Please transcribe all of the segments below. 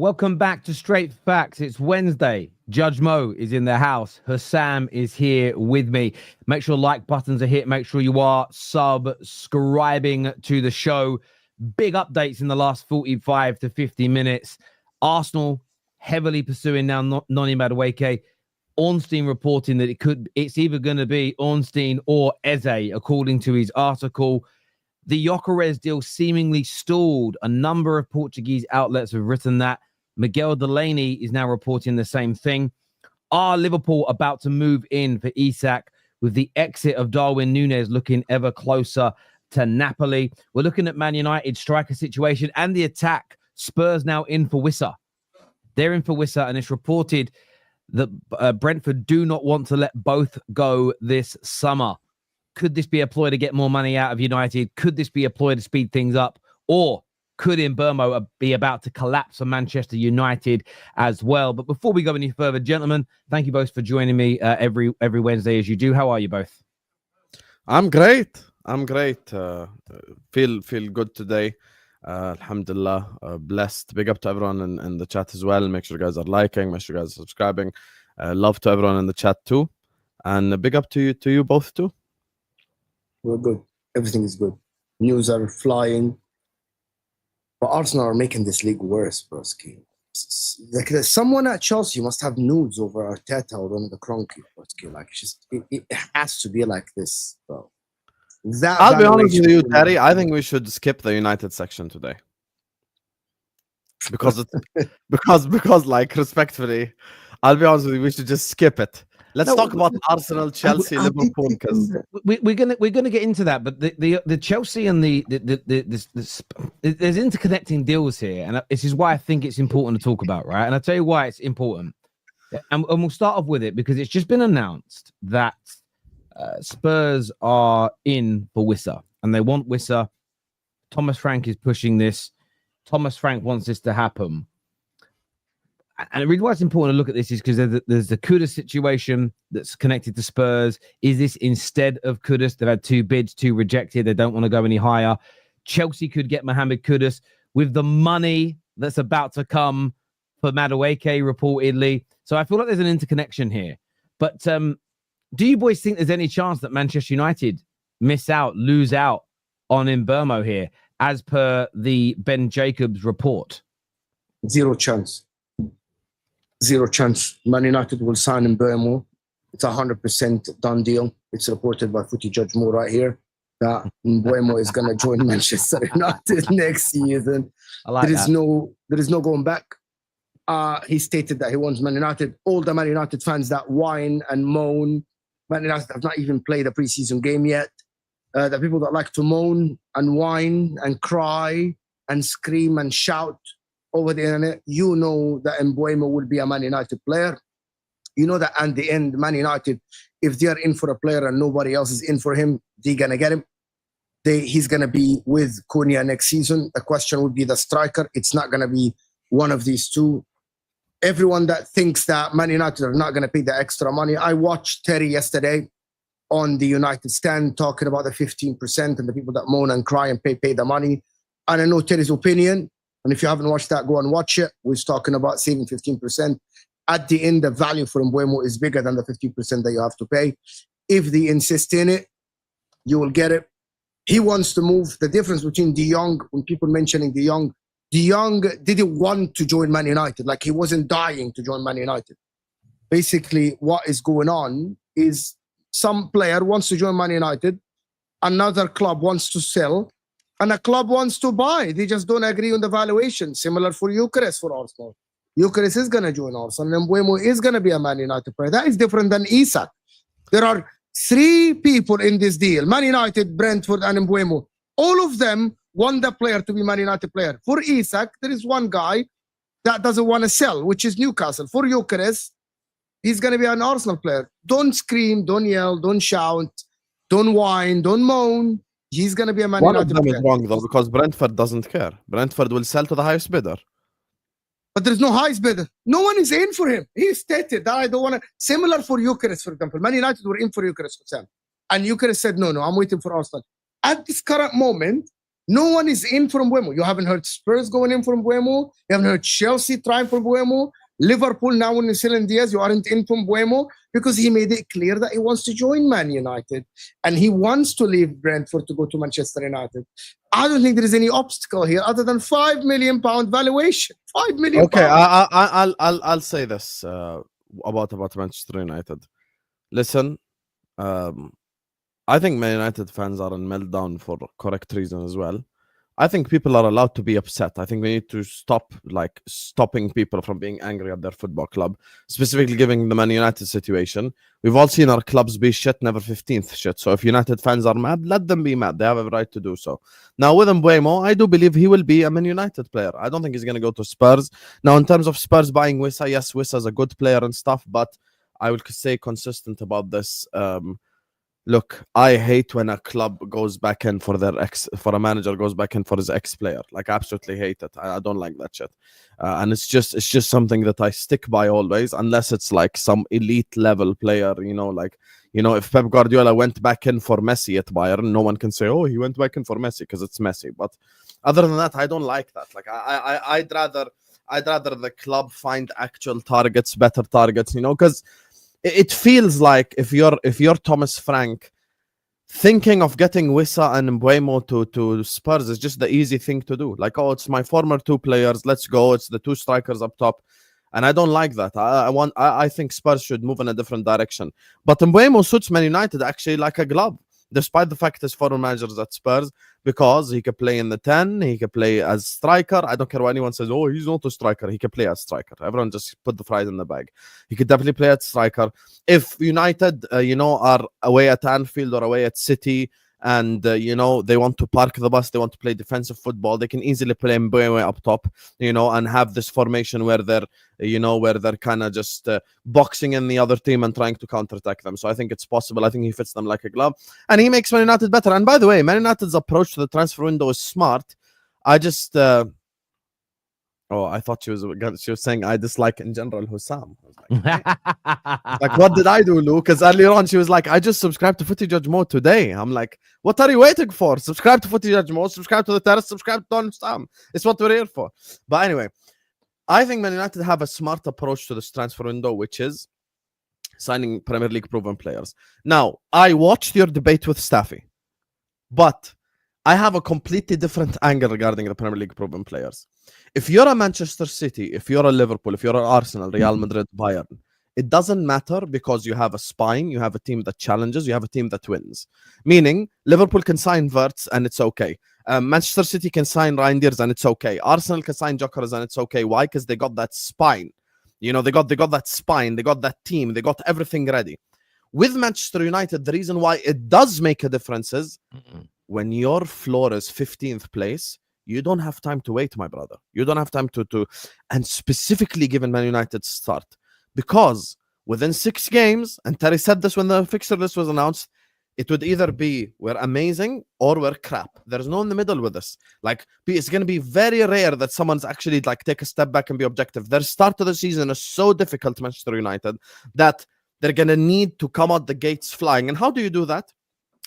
Welcome back to Straight Facts. It's Wednesday. Judge Mo is in the house. Husam is here with me. Make sure like buttons are hit. Make sure you are subscribing to the show. Big updates in the last 45 to 50 minutes. Arsenal heavily pursuing now Noni Madueke. Ornstein reporting that it's either going to be Ornstein or Eze, according to his article. The Gyokeres deal seemingly stalled. A number of Portuguese outlets have written that. Miguel Delaney is now reporting the same thing. Are Liverpool about to move in for Isak with the exit of Darwin Núñez looking ever closer to Napoli? We're looking at Man United striker situation and the attack. Spurs now in for Wissa. They're in for Wissa, and it's reported that Brentford do not want to let both go this summer. Could this be a ploy to get more money out of United? Could this be a ploy to speed things up? Or could Mbeumo be about to collapse on Manchester United as well? But before we go any further, gentlemen, thank you both for joining me every Wednesday as you do. How are you both? I'm great. Feel good today. Alhamdulillah. Blessed. Big up to everyone in the chat as well. Make sure you guys are liking. Make sure you guys are subscribing. Love to everyone in the chat too. And big up to you both too. We're good. Everything is good. News are flying. But Arsenal are making this league worse, broski. Like someone at Chelsea must have nudes over Arteta or one of the Kroenke, broski. Like it has to be like this, bro. I'll be honest with you, Terry. I think we should skip the United section today. Because like respectfully, I'll be honest with you, we should just skip it. Let's talk about Arsenal, Chelsea, Liverpool, because we're gonna get into that. But the Chelsea and there's interconnecting deals here, and this is why I think it's important to talk about, right? And I'll tell you why it's important, and we'll start off with it because it's just been announced that Spurs are in for Wissa, and they want Wissa. Thomas Frank is pushing this. Thomas Frank wants this to happen. And the reason why it's important to look at this is because there's the Kudus situation that's connected to Spurs. Is this instead of Kudus? They've had 2 bids, 2 rejected. They don't want to go any higher. Chelsea could get Mohamed Kudus with the money that's about to come for Madueke, reportedly. So I feel like there's an interconnection here. But do you boys think there's any chance that Manchester United lose out on Mbeumo here, as per the Ben Jacobs report? Zero chance. Man United will sign Mbeumo. It's 100% done deal. It's reported by Footy Judge Moore right here that Mbeumo is going to join Manchester United next season. There is no going back. He stated that he wants Man United. All the Man United fans that whine and moan, Man United have not even played a preseason game yet. The people that like to moan and whine and cry and scream and shout over the internet, you know that Mbeumo will be a Man United player. You know that at the end, Man United, if they are in for a player and nobody else is in for him, they're going to get him. He's going to be with Cunha next season. The question would be the striker. It's not going to be one of these two. Everyone that thinks that Man United are not going to pay the extra money. I watched Terry yesterday on the United stand talking about the 15% and the people that moan and cry and pay the money. And I know Terry's opinion. And if you haven't watched that, go and watch it. We're talking about saving 15%. At the end, the value for Mbeumo is bigger than the 15% that you have to pay. If they insist in it, you will get it. He wants to move. The difference between De Jong, when people mentioning De Jong didn't want to join Man United. Like, he wasn't dying to join Man United. Basically, what is going on is some player wants to join Man United, another club wants to sell, and a club wants to buy. They just don't agree on the valuation. Similar for Gyokeres for Arsenal. Gyokeres is going to join Arsenal, and Mbeumo is going to be a Man United player. That is different than Isak. There are 3 people in this deal: Man United, Brentford, and Mbeumo. All of them want the player to be Man United player. For Isak, there is one guy that doesn't want to sell, which is Newcastle. For Gyokeres, he's going to be an Arsenal player. Don't scream, don't yell, don't shout, don't whine, don't moan. He's going to be a Man United player. One of them is wrong, though, because Brentford doesn't care. Brentford will sell to the highest bidder. But there's no highest bidder. No one is in for him. He stated that I don't want to. Similar for Gyokeres, for example. Man United were in for Gyokeres for Sam. And Gyokeres said, no, I'm waiting for Arsenal. At this current moment, No one is in from Mbeumo. You haven't heard Spurs going in from Mbeumo. You haven't heard Chelsea trying for Mbeumo. Liverpool now when you're selling Diaz, you aren't in from Mbeumo because he made it clear that he wants to join Man United and he wants to leave Brentford to go to Manchester United. I don't think there is any obstacle here other than £5 million valuation. £5 million. Okay, I'll say this about Manchester United. Listen, I think Man United fans are in meltdown for correct reason as well. I think people are allowed to be upset. I think we need to stop stopping people from being angry at their football club, specifically given the Man United situation. We've all seen our clubs be shit, never 15th shit. So if United fans are mad, let them be mad. They have a right to do so. Now with Mbeumo, I do believe he will be a Man United player. I don't think he's going to go to Spurs. Now in terms of Spurs buying Wissa, yes, Wissa's a good player and stuff, but I will say consistent about this. Look, I hate when a club goes back in for a manager goes back in for his ex-player. Like, I absolutely hate it. I don't like that shit. And it's just something that I stick by always, unless it's like some elite level player, if Pep Guardiola went back in for Messi at Bayern, no one can say, oh, he went back in for Messi because it's Messi. But other than that, I don't like that. Like, I'd rather the club find actual targets, better targets, because it feels like if you're Thomas Frank, thinking of getting Wissa and Mbeumo to Spurs is just the easy thing to do. Like, oh, it's my former two players, let's go. It's the two strikers up top, and I don't like that. I think Spurs should move in a different direction. But Mbeumo suits Man United actually like a glove, despite the fact his former managers at Spurs, because he could play in the 10, he could play as striker. I don't care what anyone says, oh, he's not a striker. He could play as striker. Everyone just put the fries in the bag. He could definitely play as striker. If United, are away at Anfield or away at City, and they want to park the bus, they want to play defensive football, they can easily play Mbeumo up top, and have this formation where they're kind of just boxing in the other team and trying to counterattack them. So I think it's possible. I think he fits them like a glove, and he makes Man United better. And by the way, Man United's approach to the transfer window is smart. I just I thought she was saying I dislike in general Husam. Like, what did I do, Lou? Because earlier on she was like, I just subscribed to Footy Judge Mode today. I'm like, what are you waiting for? Subscribe to Footy Judge Mode, subscribe to the Terrace, subscribe to Don Husam. It's what we're here for. But anyway, I think Man United have a smart approach to this transfer window, which is signing Premier League proven players. Now, I watched your debate with Staffy, but I have a completely different angle regarding the Premier League proven players. If you're a Manchester City, if you're a Liverpool, if you're an Arsenal, Real Madrid, Bayern, it doesn't matter because you have a spine, you have a team that challenges, you have a team that wins. Meaning, Liverpool can sign Wirtz and it's okay. Manchester City can sign Reinders and it's okay. Arsenal can sign Gyokeres and it's okay. Why? Because they got that spine. They got that spine, they got that team, they got everything ready. With Manchester United, the reason why it does make a difference is when your floor is 15th place, you don't have time to wait, my brother. You don't have time to and specifically given Man United's start. Because within 6 games, and Terry said this when the fixture list was announced, it would either be we're amazing or we're crap. There's no in the middle with this. Like, it's going to be very rare that someone's actually take a step back and be objective. Their start of the season is so difficult, Manchester United, that they're going to need to come out the gates flying. And how do you do that?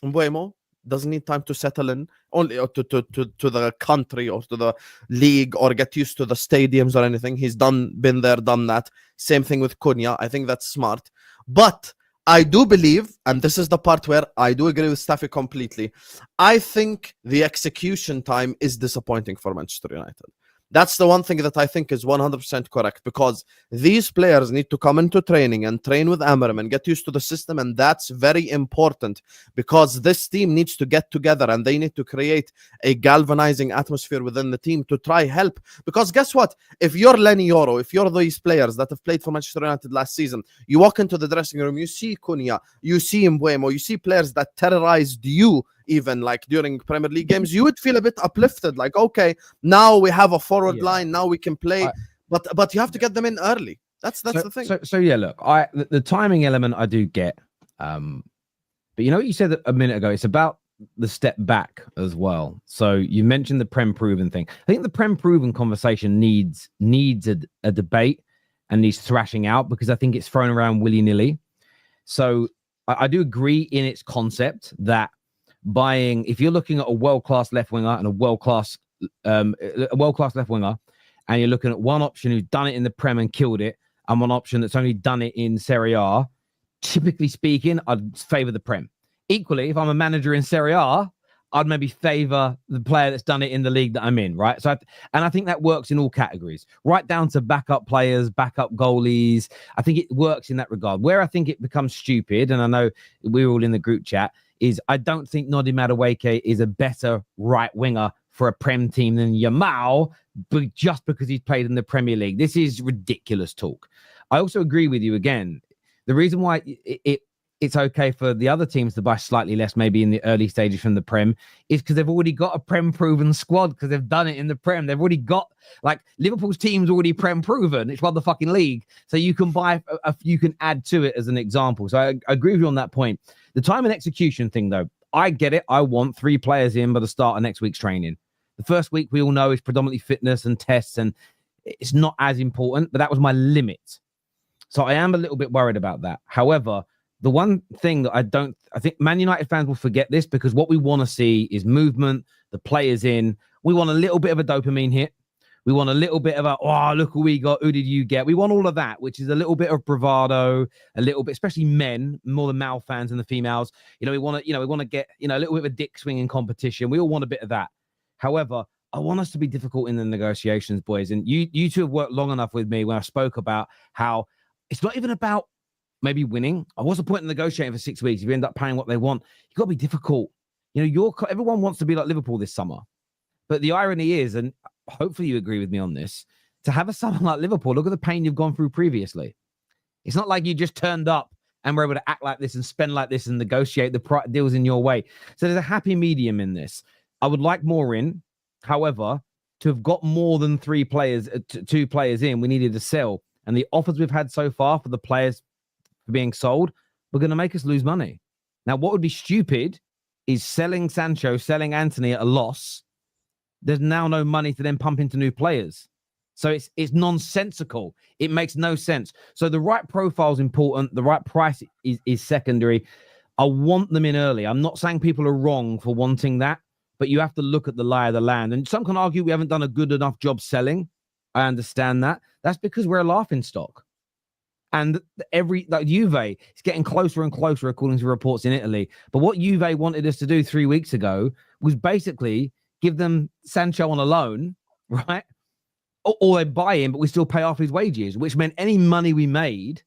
Mbeumo doesn't need time to settle in only to the country or to the league or get used to the stadiums or anything. He's been there, done that. Same thing with Cunha. I think that's smart. But I do believe, and this is the part where I do agree with Staffy completely, I think the execution time is disappointing for Manchester United. That's the one thing that I think is 100% correct, because these players need to come into training and train with Amorim and get used to the system, and that's very important because this team needs to get together and they need to create a galvanizing atmosphere within the team to try help. Because guess what? If you're Lenny Yoro, if you're these players that have played for Manchester United last season, you walk into the dressing room, you see Cunha, you see Mbeumo, you see players that terrorized you, even like during Premier League games, you would feel a bit uplifted, like, okay, now we have a forward line, now we can play, but you have to get them in early. That's the thing. So yeah, look, the timing element I do get, but you know what you said a minute ago, it's about the step back as well. So you mentioned the Prem proven thing. I think the Prem proven conversation needs a debate and needs thrashing out, because I think it's thrown around willy-nilly. So I do agree in its concept that buying, if you're looking at a world-class left winger and a world-class left winger, and you're looking at one option who's done it in the Prem and killed it, and one option that's only done it in Serie A, typically speaking, I'd favour the Prem. Equally, if I'm a manager in Serie A, I'd maybe favour the player that's done it in the league that I'm in, right? So, I think that works in all categories, right down to backup players, backup goalies. I think it works in that regard. Where I think it becomes stupid, and I know we're all in the group chat, is I don't think Nodi Madueke is a better right winger for a Prem team than Yamal, but just because he's played in the Premier League. This is ridiculous talk. I also agree with you again. The reason why it's okay for the other teams to buy slightly less, maybe in the early stages from the Prem, is because they've already got a Prem proven squad, because they've done it in the Prem. They've already got, like, Liverpool's team's already Prem proven. It's won the fucking league. So you can buy, you can add to it as an example. So I agree with you on that point. The time and execution thing, though, I get it. I want 3 players in by the start of next week's training. The first week, we all know, is predominantly fitness and tests, and it's not as important, but that was my limit. So I am a little bit worried about that. However, the one thing that I think Man United fans will forget this, because what we want to see is movement, the players in. We want a little bit of a dopamine hit. We want a little bit of a, oh, look who we got. Who did you get? We want all of that, which is a little bit of bravado, a little bit, especially men, more the male fans than the females. We want to get, a little bit of a dick swinging competition. We all want a bit of that. However, I want us to be difficult in the negotiations, boys. And you two have worked long enough with me when I spoke about how it's not even about maybe winning. What's the point in negotiating for 6 weeks if you end up paying what they want? You've got to be difficult. Everyone wants to be like Liverpool this summer. But the irony is, and hopefully you agree with me on this, to have a summer like Liverpool, look at the pain you've gone through previously. It's not like you just turned up and were able to act like this and spend like this and negotiate the deals in your way. So there's a happy medium in this. I would like more in. However, to have got more than 2 players in, we needed to sell. And the offers we've had so far for the players being sold, we're going to make us lose money. Now, what would be stupid is selling Sancho, selling Anthony at a loss. There's now no money to then pump into new players. So it's nonsensical. It makes no sense. So the right profile is important. The right price is secondary. I want them in early. I'm not saying people are wrong for wanting that, but you have to look at the lie of the land. And some can argue we haven't done a good enough job selling. I understand that. That's because we're a laughing stock. And Juve is getting closer and closer, according to reports in Italy. But what Juve wanted us to do 3 weeks ago was basically give them Sancho on a loan, right? Or they buy him, but we still pay off his wages, which meant any money we made,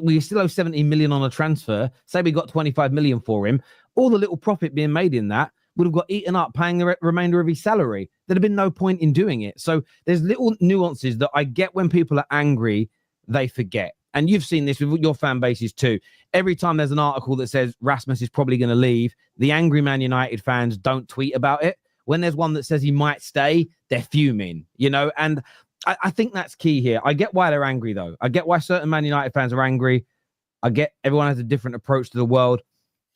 we still owe 70 million on a transfer. Say we got 25 million for him. All the little profit being made in that would have got eaten up paying the remainder of his salary. There'd have been no point in doing it. So there's little nuances that I get when people are angry, they forget. And you've seen this with your fan bases too. Every time there's an article that says Rasmus is probably going to leave, the angry Man United fans don't tweet about it. When there's one that says he might stay, they're fuming, and I think that's key here. I get why they're angry, though. I get why certain Man United fans are angry. I get everyone has a different approach to the world.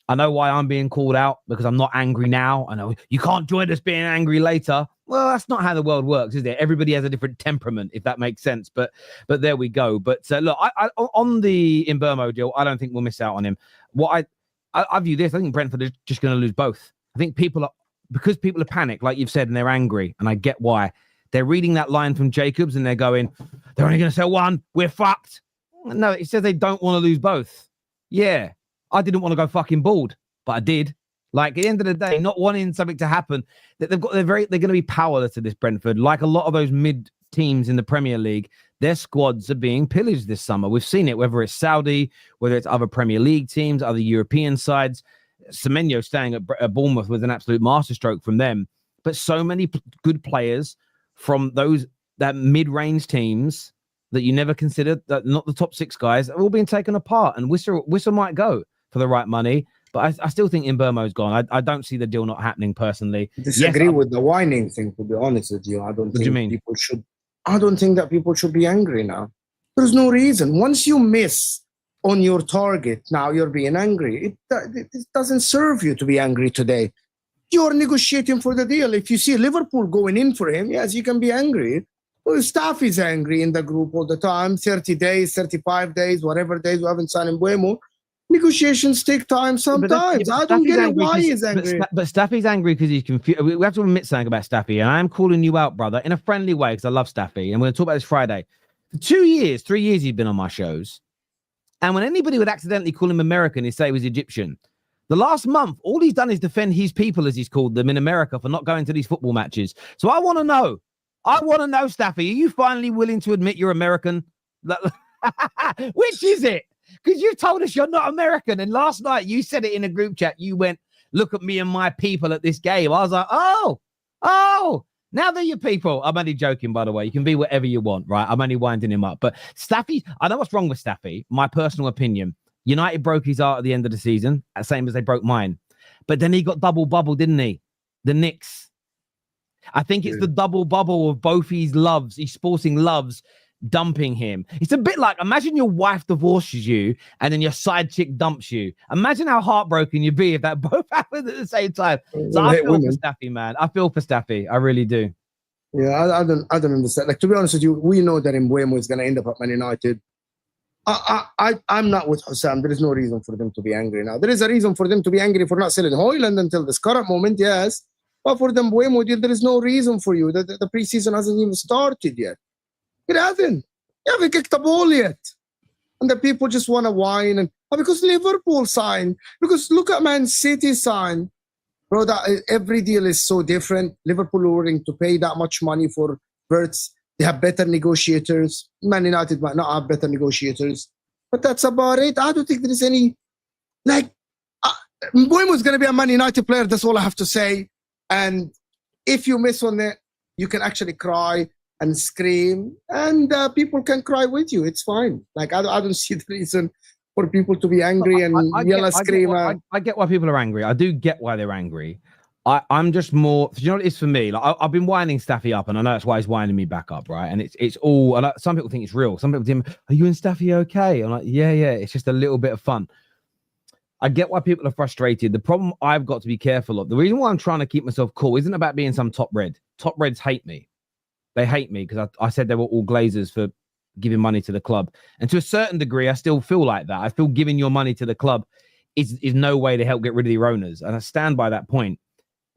I know why I'm being called out, because I'm not angry now. I know you can't join us being angry later. Well, that's not how the world works, is it? Everybody has a different temperament, if that makes sense. But there we go. But look, I on the Mbeumo deal, I don't think we'll miss out on him. What I view this, I think Brentford is just going to lose both. I think because people are panicked, like you've said, and they're angry, and I get why. They're reading that line from Jacobs and they're going, they're only going to sell one. We're fucked. No, it says they don't want to lose both. Yeah, I didn't want to go fucking bald, but I did. Like, at the end of the day, not wanting something to happen, they're going to be powerless to this Brentford. Like a lot of those mid teams in the Premier League, their squads are being pillaged this summer. We've seen it, whether it's Saudi, whether it's other Premier League teams, other European sides. Semenyo staying at Bournemouth was an absolute masterstroke from them. But so many good players from that mid-range teams that you never considered, that not the top 6 guys, are all being taken apart. And Whistle might go for the right money, but I still think Mbeumo's gone. I don't see the deal not happening personally. I disagree with the whining thing, to be honest with you. I don't think that people should be angry now. There's no reason. Once you miss on your target, now you're being angry. It doesn't serve you to be angry today. You're negotiating for the deal. If you see Liverpool going in for him, yes, you can be angry. Well, staff is angry in the group all the time. 30 days, 35 days, whatever days we haven't signed Mbeumo. Negotiations take time sometimes. I don't get it. Why he's angry? But Staffy's angry because he's confused. We have to admit something about Staffy, and I am calling you out, brother, in a friendly way because I love Staffy, and we're going to talk about this Friday. For 3 years, he's been on my shows, and when anybody would accidentally call him American, he'd say he was Egyptian. The last month, all he's done is defend his people, as he's called them, in America for not going to these football matches. So I want to know, Staffy, are you finally willing to admit you're American? Which is it? Because you told us you're not American. And last night you said it in a group chat. You went, look at me and my people at this game. I was like, oh, now they're your people. I'm only joking, by the way. You can be whatever you want, right? I'm only winding him up. But Staffy, I know what's wrong with Staffy. My personal opinion. United broke his heart at the end of the season, same as they broke mine. But then he got double bubble, didn't he? The Knicks. I think it's the double bubble of both his sporting loves, dumping him. It's a bit like, imagine your wife divorces you and then your side chick dumps you. Imagine how heartbroken you'd be if that both happened at the same time. So I feel for Staffy, man. I feel for Staffy. I really do. Yeah, I don't understand. Like, to be honest with you, we know that Mbeumo is going to end up at Man United. I'm not with Husam. There is no reason for them to be angry now. There is a reason for them to be angry for not selling Højlund until this current moment, yes. But for the Mbeumo deal, there is no reason for you. The preseason hasn't even started yet. It hasn't. You haven't kicked the ball yet. And the people just want to whine. And because Liverpool signed. Because look at Man City signed. Bro, every deal is so different. Liverpool are willing to pay that much money for Wirtz. They have better negotiators. Man United might not have better negotiators. But that's about it. I don't think there is any... Like, Mbeumo is going to be a Man United player. That's all I have to say. And if you miss on it, you can actually cry and scream, and people can cry with you. It's fine. Like, I don't see the reason for people to be angry and yell and scream. I get why people are angry. I do get why they're angry. I'm just more, you know what it is for me? Like, I've been winding Staffy up, and I know that's why he's winding me back up, right? And it's all, and some people think it's real. Some people think, are you and Staffy okay? I'm like, yeah. It's just a little bit of fun. I get why people are frustrated. The problem I've got to be careful of, the reason why I'm trying to keep myself cool isn't about being some top red. Top reds hate me. They hate me because I said they were all Glazers for giving money to the club. And to a certain degree, I still feel like that. I feel giving your money to the club is no way to help get rid of your owners. And I stand by that point.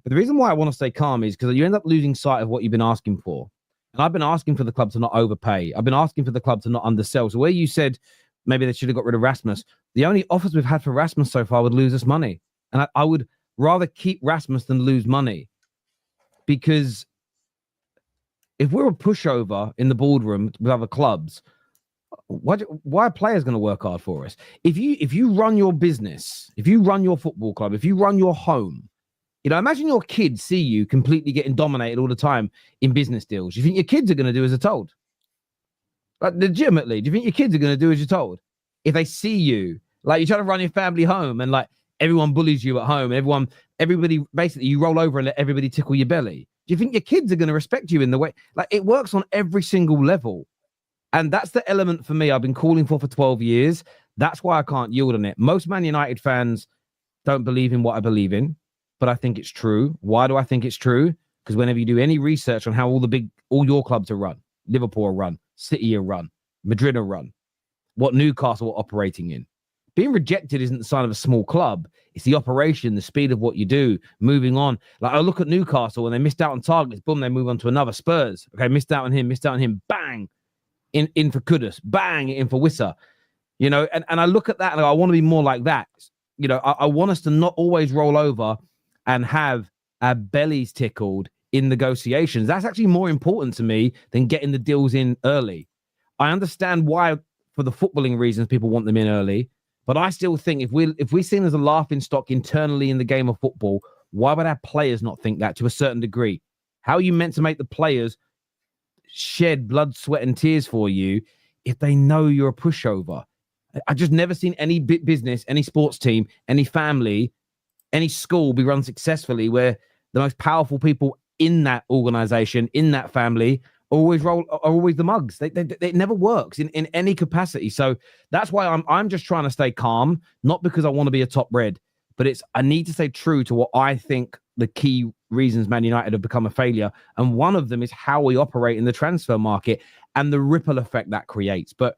But the reason why I want to stay calm is because you end up losing sight of what you've been asking for. And I've been asking for the club to not overpay. I've been asking for the club to not undersell. So where you said maybe they should have got rid of Rasmus, the only offers we've had for Rasmus so far would lose us money. And I would rather keep Rasmus than lose money. Because if we're a pushover in the boardroom with other clubs, why are players going to work hard for us? If you run your business, if you run your football club, if you run your home, you know, imagine your kids see you completely getting dominated all the time in business deals. You think your kids are going to do as they're told? Like, legitimately, do you think your kids are going to do as you're told? If they see you, like, you're trying to run your family home and like everyone bullies you at home, everybody basically, you roll over and let everybody tickle your belly. Do you think your kids are going to respect you in the way? Like, it works on every single level. And that's the element for me I've been calling for 12 years. That's why I can't yield on it. Most Man United fans don't believe in what I believe in, but I think it's true. Why do I think it's true? Because whenever you do any research on how all your clubs are run, Liverpool are run, City are run, Madrid are run, what Newcastle are operating in, being rejected isn't the sign of a small club. It's the operation, the speed of what you do, moving on. Like, I look at Newcastle when they missed out on targets, boom, they move on to another. Spurs, okay, missed out on him, bang, in for Kudus, bang, in for Wissa. You know, and I look at that and I want to be more like that. You know, I want us to not always roll over and have our bellies tickled in negotiations. That's actually more important to me than getting the deals in early. I understand why, for the footballing reasons, people want them in early. But I still think if we're seen as a laughing stock internally in the game of football, why would our players not think that to a certain degree? How are you meant to make the players shed blood, sweat, and tears for you if they know you're a pushover? I've just never seen any business, any sports team, any family, any school be run successfully where the most powerful people in that organization, in that family, always the mugs. It never works in any capacity. So that's why I'm just trying to stay calm, not because I want to be a top red, but I need to stay true to what I think the key reasons Man United have become a failure. And one of them is how we operate in the transfer market and the ripple effect that creates. But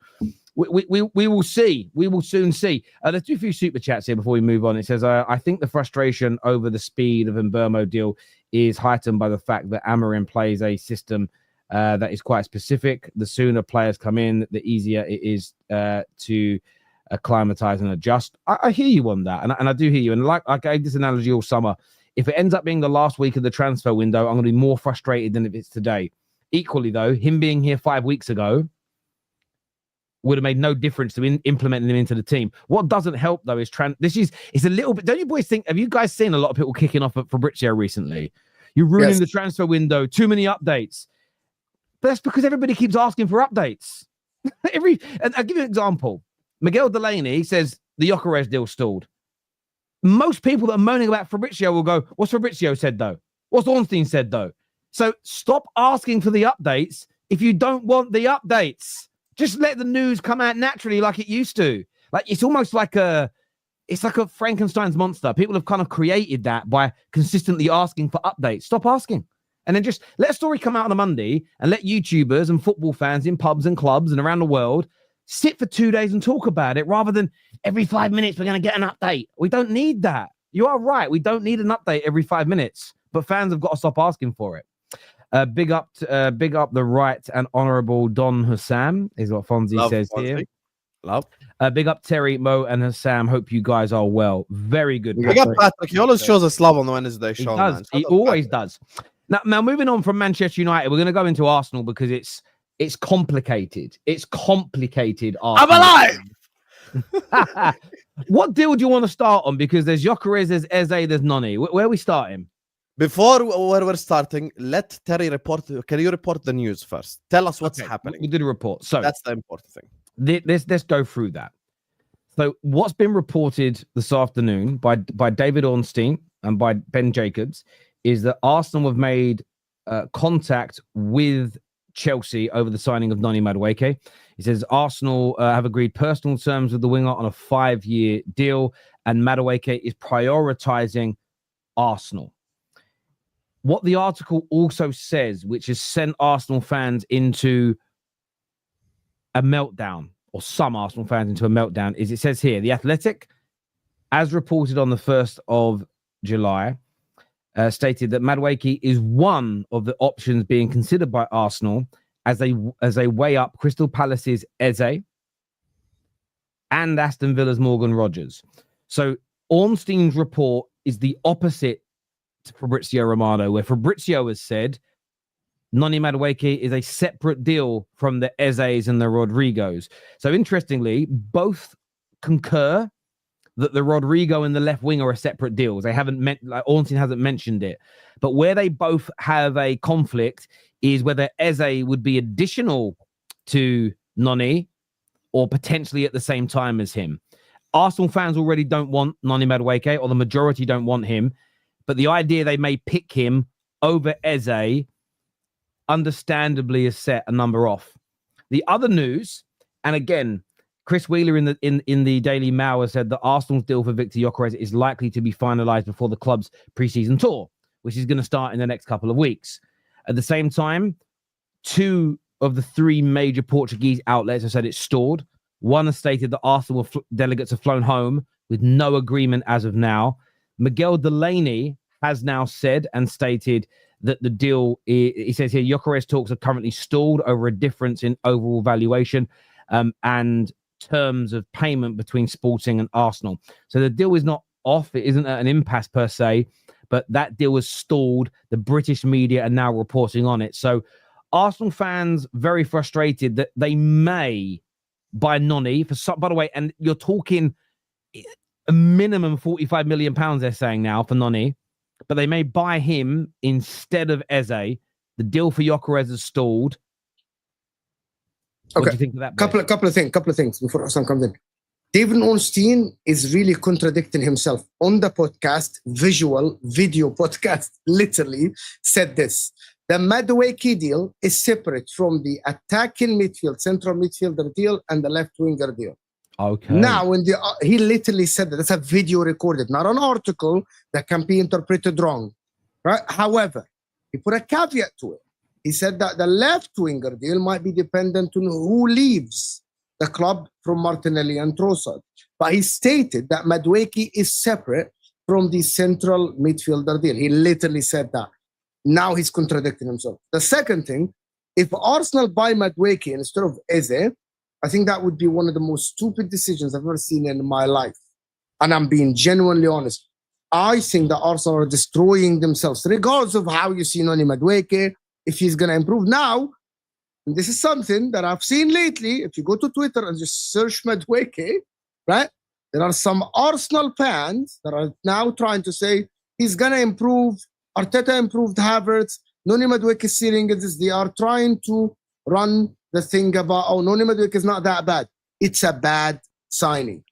We will see. We will soon see. Let's do a few super chats here before we move on. It says, I think the frustration over the speed of Mbeumo deal is heightened by the fact that Amorim plays a system that is quite specific. The sooner players come in, the easier it is to acclimatize and adjust. I hear you on that, and I do hear you. And like I gave this analogy all summer, if it ends up being the last week of the transfer window, I'm going to be more frustrated than if it's today. Equally, though, him being here 5 weeks ago would have made no difference to implementing him into the team. What doesn't help, though, is it's a little bit... Don't you boys think... Have you guys seen a lot of people kicking off at Fabrizio recently? You're ruining the transfer window. Too many updates. But that's because everybody keeps asking for updates. And I'll give you an example. Miguel Delaney says the Gyokeres deal stalled. Most people that are moaning about Fabrizio will go, what's Fabrizio said, though? What's Ornstein said, though? So stop asking for the updates if you don't want the updates. Just let the news come out naturally like it used to. Like it's almost like a Frankenstein's monster. People have kind of created that by consistently asking for updates. Stop asking. And then just let a story come out on a Monday and let YouTubers and football fans in pubs and clubs and around the world sit for 2 days and talk about it rather than every 5 minutes we're going to get an update. We don't need that. You are right. We don't need an update every 5 minutes, but fans have got to stop asking for it. Big up the right and honourable Don Husam is what Fonzie says here. Love. Big up Terry, Mo, and Husam. Hope you guys are well. Very good. Big up Patrick. He always shows us love on the Wednesday show. He always does. Now, moving on from Manchester United, we're going to go into Arsenal because it's complicated. It's complicated. I'm alive. What deal do you want to start on? Because there's Gyokeres, there's Eze, there's Noni. Where are we starting? Before where we're starting, let Terry report. Can you report the news first? Tell us what's happening. We did a report. So that's the important thing. Let's go through that. So what's been reported this afternoon by David Ornstein and by Ben Jacobs is that Arsenal have made contact with Chelsea over the signing of Noni Madueke. He says Arsenal have agreed personal terms with the winger on a 5-year deal, and Madueke is prioritizing Arsenal. What the article also says, which has sent Arsenal fans into a meltdown, or some Arsenal fans into a meltdown, is it says here, The Athletic, as reported on the 1st of July, stated that Madueke is one of the options being considered by Arsenal as they weigh up Crystal Palace's Eze and Aston Villa's Morgan Rogers. So Ornstein's report is the opposite to Fabrizio Romano, where Fabrizio has said Noni Madueke is a separate deal from the Ezes and the Rodrigos. So interestingly, both concur that the Rodrigo and the left wing are separate deals. They haven't Ornstein hasn't mentioned it. But where they both have a conflict is whether Eze would be additional to Noni or potentially at the same time as him. Arsenal fans already don't want Noni Madueke, or the majority don't want him. But the idea they may pick him over Eze understandably has set a number off. The other news, and again, Chris Wheeler in the Daily Mail has said that Arsenal's deal for Victor Gyokeres is likely to be finalised before the club's pre-season tour, which is going to start in the next couple of weeks. At the same time, 2 of the 3 major Portuguese outlets have said it's stalled. One has stated that Arsenal delegates have flown home with no agreement as of now. Miguel Delaney has now said and stated that the deal, he says here, Gyokeres talks are currently stalled over a difference in overall valuation and terms of payment between Sporting and Arsenal. So the deal is not off. It isn't at an impasse per se, but that deal was stalled. The British media are now reporting on it. So Arsenal fans very frustrated that they may buy Noni for some, by the way, and you're talking a minimum £45 million they're saying now for Noni, but they may buy him instead of Eze. The deal for Gyokeres is stalled. What do you think of that? Couple of things before Husam comes in. David Ornstein is really contradicting himself on the podcast, video podcast, literally said this. The Madueke deal is separate from the attacking midfield, central midfielder deal, and the left winger deal. Okay. Now, he literally said that. That's a video recorded, not an article that can be interpreted wrong. Right? However, he put a caveat to it. He said that the left winger deal might be dependent on who leaves the club from Martinelli and Trossard. But he stated that Madueke is separate from the central midfielder deal. He literally said that. Now he's contradicting himself. The second thing, if Arsenal buy Madueke instead of Eze, I think that would be one of the most stupid decisions I've ever seen in my life. And I'm being genuinely honest. I think that Arsenal are destroying themselves, regardless of how you see Noni Madueke, if he's going to improve now. And this is something that I've seen lately. If you go to Twitter and just search Madueke, right? There are some Arsenal fans that are now trying to say he's going to improve. Arteta improved Havertz. Noni Madueke is seeing this. They are trying to run the thing about, oh, Noni Madueke is not that bad. It's a bad signing.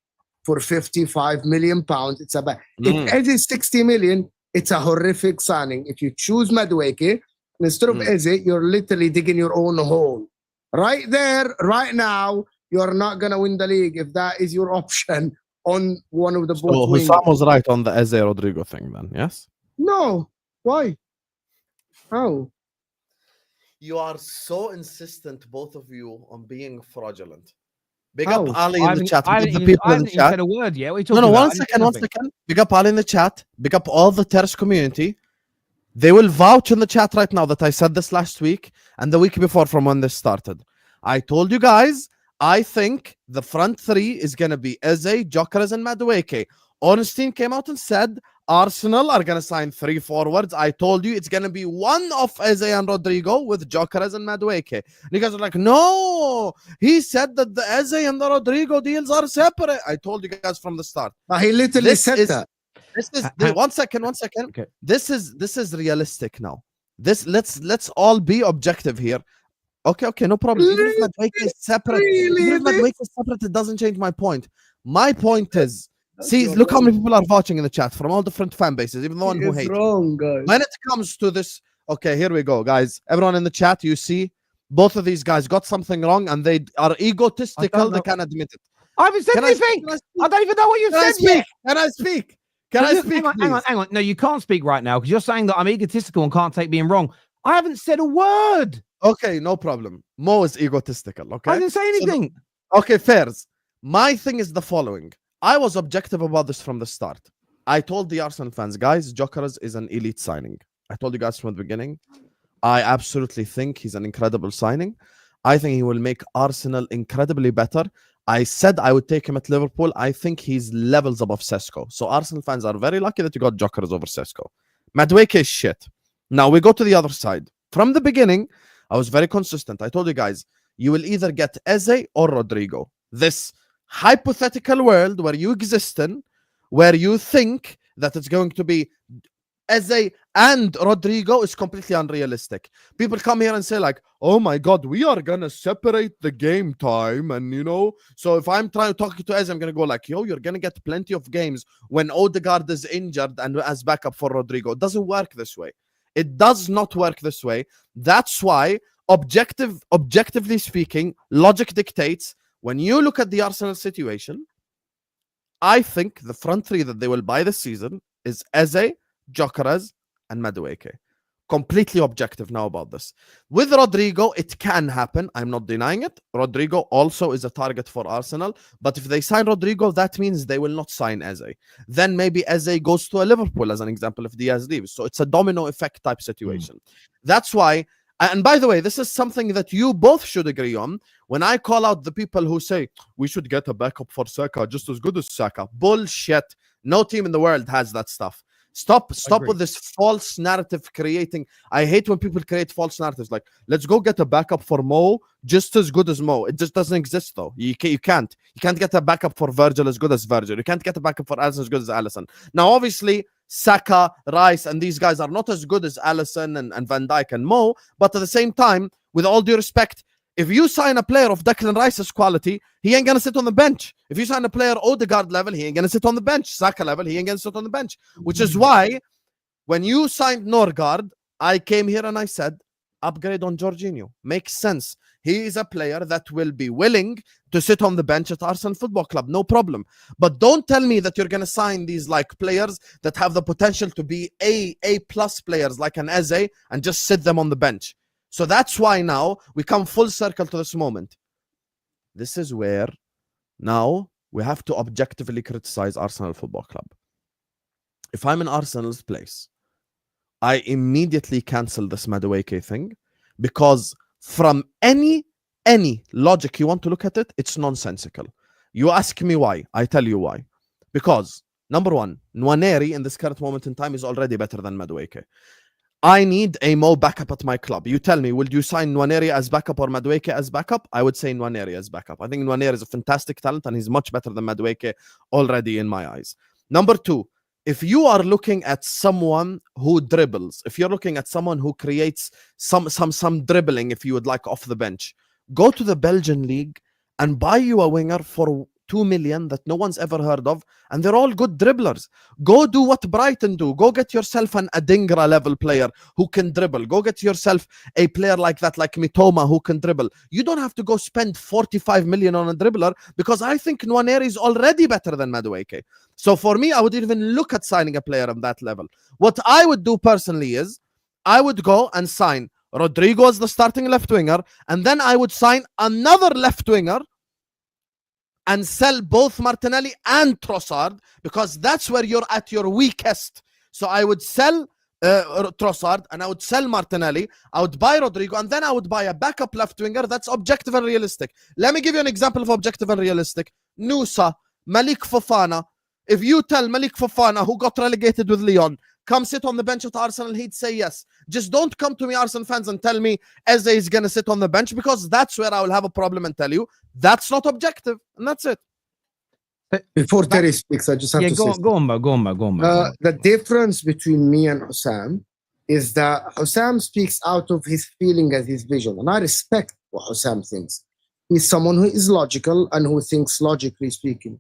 For 55 million pounds, it's a bad. If Eze is 60 million, it's a horrific signing. If you choose Madueke, instead of Eze, you're literally digging your own hole. Right there, right now, you're not going to win the league if that is your option on one of the both wings. Husam was right on the Eze Rodrigo thing then, yes? No. Why? How? You are so insistent, both of you, on being fraudulent. Big How? up Ali in the chat. I Big haven't up the people in even the chat. said a word yet. What are you talking No, about? one second. Big up Ali in the chat. Big up all the Terrace community. They will vouch in the chat right now that I said this last week and the week before from when this started. I told you guys, I think the front three is going to be Eze, Gyokeres, and Madueke. Ornstein came out and said Arsenal are going to sign 3 forwards. I told you it's going to be one of Eze and Rodrigo with Gyokeres and Madueke. And you guys are like, no, he said that the Eze and the Rodrigo deals are separate. I told you guys from the start. But he literally said that. One second. Okay. This is realistic now. Let's all be objective here. Okay, no problem. Even if Madueke is separate, it doesn't change my point. My point is, look how many people are watching in the chat from all different fan bases, even the one who hates. Wrong, guys. When it comes to this, okay, here we go, guys. Everyone in the chat, you see, both of these guys got something wrong and they are egotistical. They can't admit it. I haven't said anything. I don't even know what you've said yet. Can I speak? Can I speak? Hang on. No, you can't speak right now because you're saying that I'm egotistical and can't take being wrong. I haven't said a word. Okay, no problem. Mo is egotistical, okay? I didn't say anything. Okay, fairs. My thing is the following. I was objective about this from the start. I told the Arsenal fans, guys, Gyokeres is an elite signing. I told you guys from the beginning. I absolutely think he's an incredible signing. I think he will make Arsenal incredibly better. I said I would take him at Liverpool. I think he's levels above Sesko. So Arsenal fans are very lucky that you got Gyokeres over Sesko. Madueke is shit. Now we go to the other side. From the beginning, I was very consistent. I told you guys, you will either get Eze or Rodrigo. This hypothetical world where you exist in, where you think that it's going to be Eze and Rodrigo is completely unrealistic. People come here and say like, oh my God, we are going to separate the game time. And so if I'm trying to talk to Eze, I'm going to go like, yo, you're going to get plenty of games when Odegaard is injured and as backup for Rodrigo. It doesn't work this way. It does not work this way. That's why, objectively speaking, logic dictates, when you look at the Arsenal situation, I think the front three that they will buy this season is Eze, Gyokeres, and Madueke. Completely objective now about this. With Rodrigo, it can happen. I'm not denying it. Rodrigo also is a target for Arsenal. But if they sign Rodrigo, that means they will not sign Eze. Then maybe Eze goes to a Liverpool, as an example, if Diaz leaves. So it's a domino effect type situation. That's why, and by the way, this is something that you both should agree on. When I call out the people who say, we should get a backup for Saka, just as good as Saka. Bullshit. No team in the world has that stuff. Stop with this false narrative creating. I hate when people create false narratives like, let's go get a backup for Mo just as good as Mo. It just doesn't exist though. You can't get a backup for Virgil as good as Virgil. You can't get a backup for Alisson as good as Alisson. Now obviously Saka, Rice and these guys are not as good as Alisson and Van Dijk and Mo, but at the same time, with all due respect, if you sign a player of Declan Rice's quality, he ain't gonna sit on the bench. If you sign a player Odegaard level, he ain't gonna sit on the bench. Saka level, he ain't gonna sit on the bench. Which is why, when you signed Norgard, I came here and I said, upgrade on Jorginho. Makes sense. He is a player that will be willing to sit on the bench at Arsenal Football Club, no problem. But don't tell me that you're gonna sign these like players that have the potential to be A+ players like an Eze and just sit them on the bench. So that's why now we come full circle to this moment. this is where now we have to objectively criticize Arsenal Football Club. If I'm in Arsenal's place, I immediately cancel this Madueke thing, because from any logic you want to look at it, it's nonsensical. You ask me why, I tell you why. Because number one, Nwaneri in this current moment in time is already better than Madueke. I need a Mo backup at my club. You tell me, would you sign Nwaneri as backup or Madueke as backup? I would say Nwaneri as backup. I think Nwaneri is a fantastic talent and he's much better than Madueke already in my eyes. Number two, if you are looking at someone who dribbles, if you're looking at someone who creates some dribbling, if you would like, off the bench, go to the Belgian league and buy you a winger for 2 million that no one's ever heard of, and they're all good dribblers. Go do what Brighton do. Go get yourself an Adingra level player who can dribble. Go get yourself a player like that, like Mitoma, who can dribble. You don't have to go spend 45 million on a dribbler, because I think Nwaneri is already better than Madueke. So for me, I would even look at signing a player on that level. What I would do personally is I would go and sign Rodrigo as the starting left winger, and then I would sign another left winger and sell both Martinelli and Trossard, because that's where you're at your weakest. So I would sell Trossard and I would sell Martinelli. I would buy Rodrigo, and then I would buy a backup left winger that's objective and realistic. Let me give you an example of objective and realistic. Nusa, Malik Fofana. If you tell Malik Fofana, who got relegated with Lyon, come sit on the bench at Arsenal, he'd say yes. Just don't come to me, Arsenal fans, and tell me Eze is going to sit on the bench, because that's where I will have a problem and tell you that's not objective. And that's it. Before Terry speaks, I just have to say go on. The difference between me and Husam is that Husam speaks out of his feeling and his vision. And I respect what Husam thinks. He's someone who is logical and who thinks logically speaking.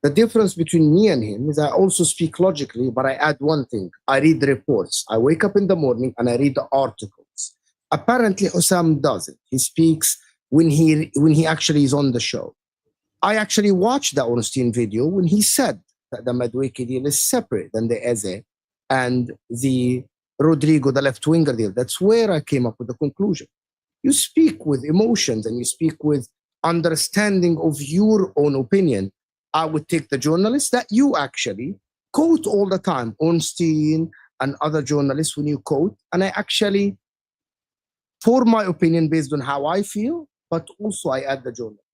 The difference between me and him is I also speak logically, but I add one thing. I read the reports. I wake up in the morning and I read the articles. Apparently, Husam doesn't. He speaks when he actually is on the show. I actually watched the Ornstein video when he said that the Madueke deal is separate than the Eze and the Rodrigo, the left winger deal. That's where I came up with the conclusion. You speak with emotions and you speak with understanding of your own opinion. I would take the journalists that you actually quote all the time, Ornstein and other journalists when you quote, and I actually form my opinion based on how I feel, but also I add the journalists.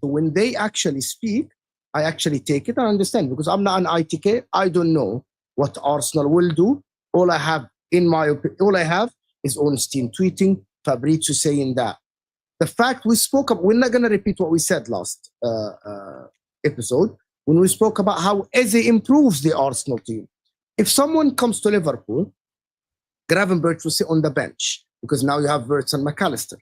So when they actually speak, I actually take it and understand, because I'm not an ITK. I don't know what Arsenal will do. All I have is Ornstein tweeting, Fabrizio saying that. The fact we spoke about, we're not going to repeat what we said last episode when we spoke about how Eze improves the Arsenal team. If someone comes to Liverpool, Gravenberch will sit on the bench because now you have Wirtz and McAllister.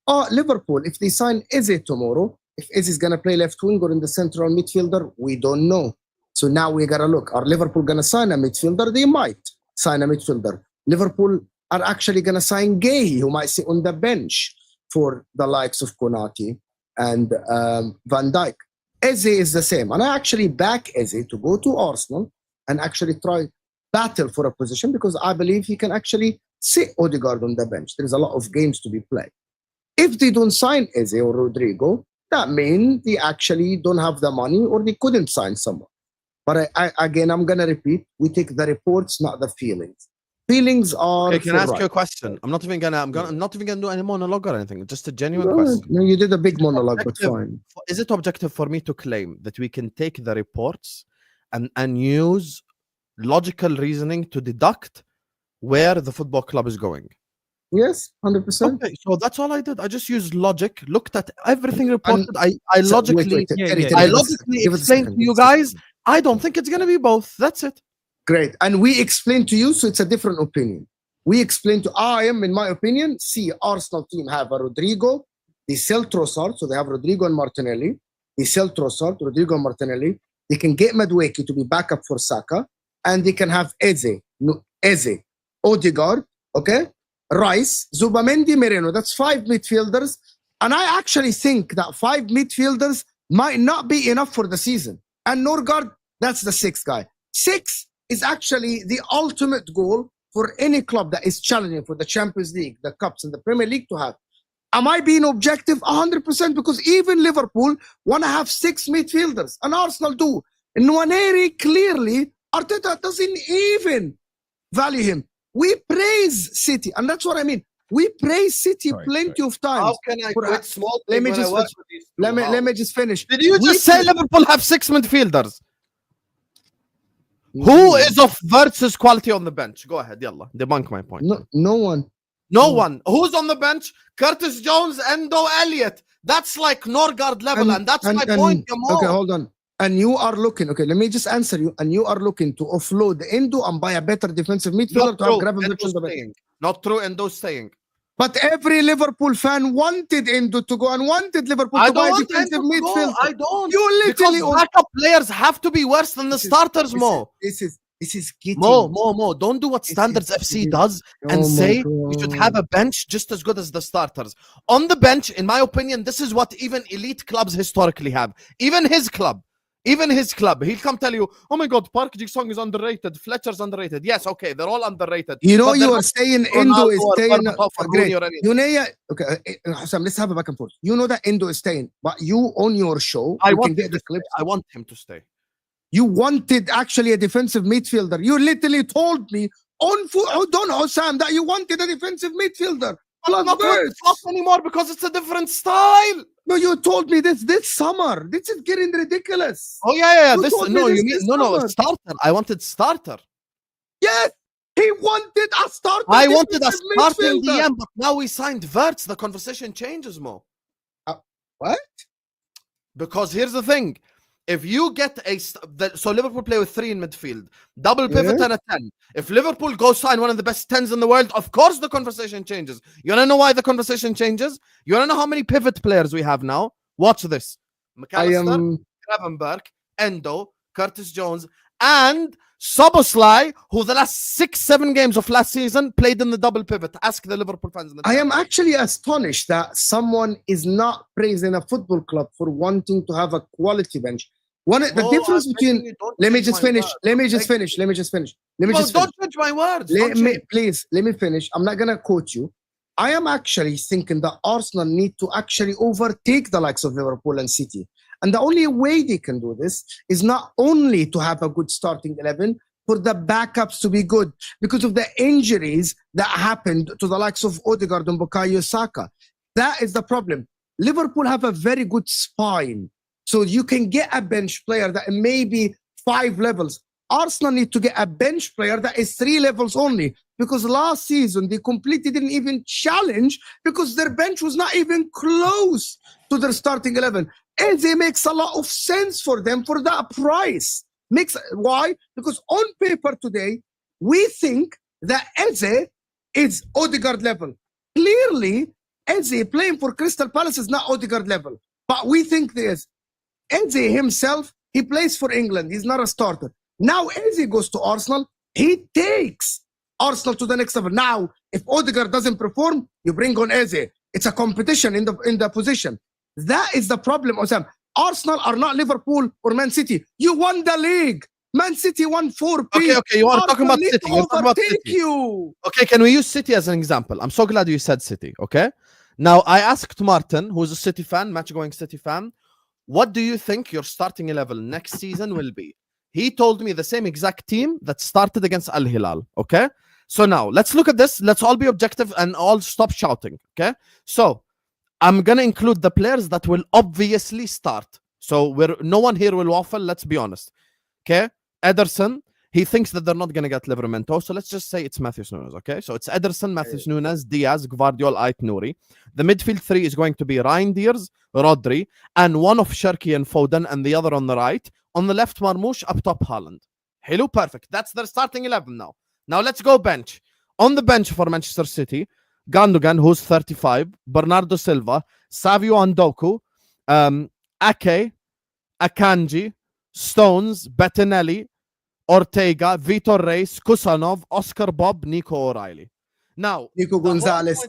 Or Liverpool, if they sign Eze tomorrow, if Eze is going to play left wing or in the central midfielder, we don't know. So now we got to look. Are Liverpool going to sign a midfielder? They might sign a midfielder. Liverpool are actually going to sign Gay, who might sit on the bench for the likes of Konate and Van Dijk. Eze is the same. And I actually back Eze to go to Arsenal and actually try battle for a position, because I believe he can actually sit Odegaard on the bench. There's a lot of games to be played. If they don't sign Eze or Rodrigo, that means they actually don't have the money or they couldn't sign someone. But again, I'm going to repeat, we take the reports, not the feelings. Feelings are... Okay, can I ask you a question? I'm not even gonna do any monologue or anything. Just a genuine question. No, you did a big monologue, but fine. Is it objective for me to claim that we can take the reports and use logical reasoning to deduct where the football club is going? Yes, 100%. Okay, so that's all I did. I just used logic, looked at everything reported. I logically explained to you guys, I don't think it's going to be both. That's it. Great. And we explained to you, so it's a different opinion. We explained to in my opinion, Arsenal team have a Rodrigo, they sell Trossard, so they have Rodrigo and Martinelli. They sell Trossard, Rodrigo and Martinelli. They can get Madueke to be backup for Saka, and they can have Eze, Odegaard, okay? Rice, Zubamendi, Moreno. That's 5 midfielders. And I actually think that 5 midfielders might not be enough for the season. And Norgard, that's the 6th guy. 6 is actually the ultimate goal for any club that is challenging for the Champions League, the Cups, and the Premier League to have. Am I being objective? 100%, because even Liverpool want to have 6 midfielders, and Arsenal do. And Nwaneri, clearly, Arteta doesn't even value him. We praise City, and that's what I mean. We praise City plenty of times. How can I quit small? Let me just let me just finish. Did you just say Liverpool have 6 midfielders? Who is of Verts' quality on the bench? Go ahead, yalla. Debunk my point. No one. No one. Who's on the bench? Curtis Jones, Endo, Elliott. That's like Norgard level, and that's my point. Okay, hold on. And you are looking, okay, let me just answer you. And you are looking to offload the Endo and buy a better defensive midfielder to have Gravenberch on the bench. Not true, Endo's staying. But every Liverpool fan wanted Endo to go and wanted Liverpool to buy a defensive midfielder. I don't. You literally because backup players have to be worse than the starters, Mo. This is getting... Mo. Don't do what Standards FC does and say you should have a bench just as good as the starters. On the bench, in my opinion, this is what even elite clubs historically have. Even his club, he'll come tell you, oh my God, Park Ji-sung is underrated, Fletcher's underrated. Yes, okay, they're all underrated. You know, you are saying Endo is staying. Okay, Husam, let's have a back and forth. You know that Endo is staying, but you on your show, I want him to stay. You wanted actually a defensive midfielder. You literally told me on Husam that you wanted a defensive midfielder. I'm not anymore because it's a different style. No, you told me this summer. This is getting ridiculous. Oh yeah. Starter. I wanted starter. Yes, he wanted a starter. I wanted a starting DM, but now we signed Verts. The conversation changes, Mo. What? Because here's the thing. If you get so Liverpool play with 3 in midfield, double pivot and a 10. If Liverpool go sign one of the best 10s in the world, of course the conversation changes. You wanna know why the conversation changes? You wanna know how many pivot players we have now? Watch this. McAllister, Gravenberch, Endo, Curtis Jones, and Szoboszlai, who the last 6-7 games of last season played in the double pivot. Ask the Liverpool fans in the I am actually astonished that someone is not praising a football club for wanting to have a quality bench. The difference between... Let me just finish. Don't judge my words. Please, let me finish. I'm not going to quote you. I am actually thinking that Arsenal need to actually overtake the likes of Liverpool and City. And the only way they can do this is not only to have a good starting 11, for the backups to be good because of the injuries that happened to the likes of Odegaard and Bukayo Saka. That is the problem. Liverpool have a very good spine. So you can get a bench player that may be 5 levels. Arsenal need to get a bench player that is 3 levels only, because last season they completely didn't even challenge because their bench was not even close to their starting 11. Eze makes a lot of sense for them for that price. Why? Because on paper today, we think that Eze is Odegaard level. Clearly, Eze playing for Crystal Palace is not Odegaard level. But we think this. Eze himself, he plays for England. He's not a starter. Now Eze goes to Arsenal. He takes Arsenal to the next level. Now, if Odegaard doesn't perform, you bring on Eze. It's a competition in the position. That is the problem, Husam. Arsenal are not Liverpool or Man City. You won the league. Man City won 4 Okay, you are talking about City. You're talking about City. You. Okay, can we use City as an example? I'm so glad you said City, okay? Now, I asked Martin, who's a City fan, match-going City fan, what do you think your starting 11 next season will be? He told me the same exact team that started against Al Hilal, okay? So now, let's look at this. Let's all be objective and all stop shouting, okay? So, I'm going to include the players that will obviously start. So, no one here will waffle, let's be honest. Okay? Ederson, he thinks that they're not going to get Livramento. So, let's just say it's Matheus Nunes, okay? So, it's Ederson, Matheus Nunes, Diaz, Gvardiol, Ait Nouri. The midfield 3 is going to be Reinders, Rodri, and one of Cherki and Foden, and the other on the right. On the left, Marmoush, up top, Haaland. Hello, perfect. That's their starting 11 now. Now, let's go bench. On the bench for Manchester City, Gundogan, who's 35, Bernardo Silva, Savio Andoku, Ake, Akanji, Stones, Bettinelli, Ortega, Vitor Reis, Kusanov, Oscar Bob, Nico O'Reilly. Now, Nico Gonzalez.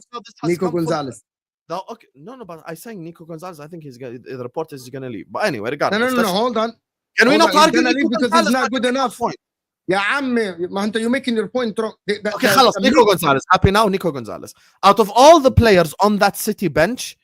Okay, no, but I'm saying Nico Gonzalez. I think the report is going to leave. But anyway, regardless. No, hold on. Can we not argue because he's not good enough? يا عمي ما انت you're making your point wrong. Okay, خلاص. Nico Gonzalez. Happy now, Nico Gonzalez. Out of all the players on that City bench,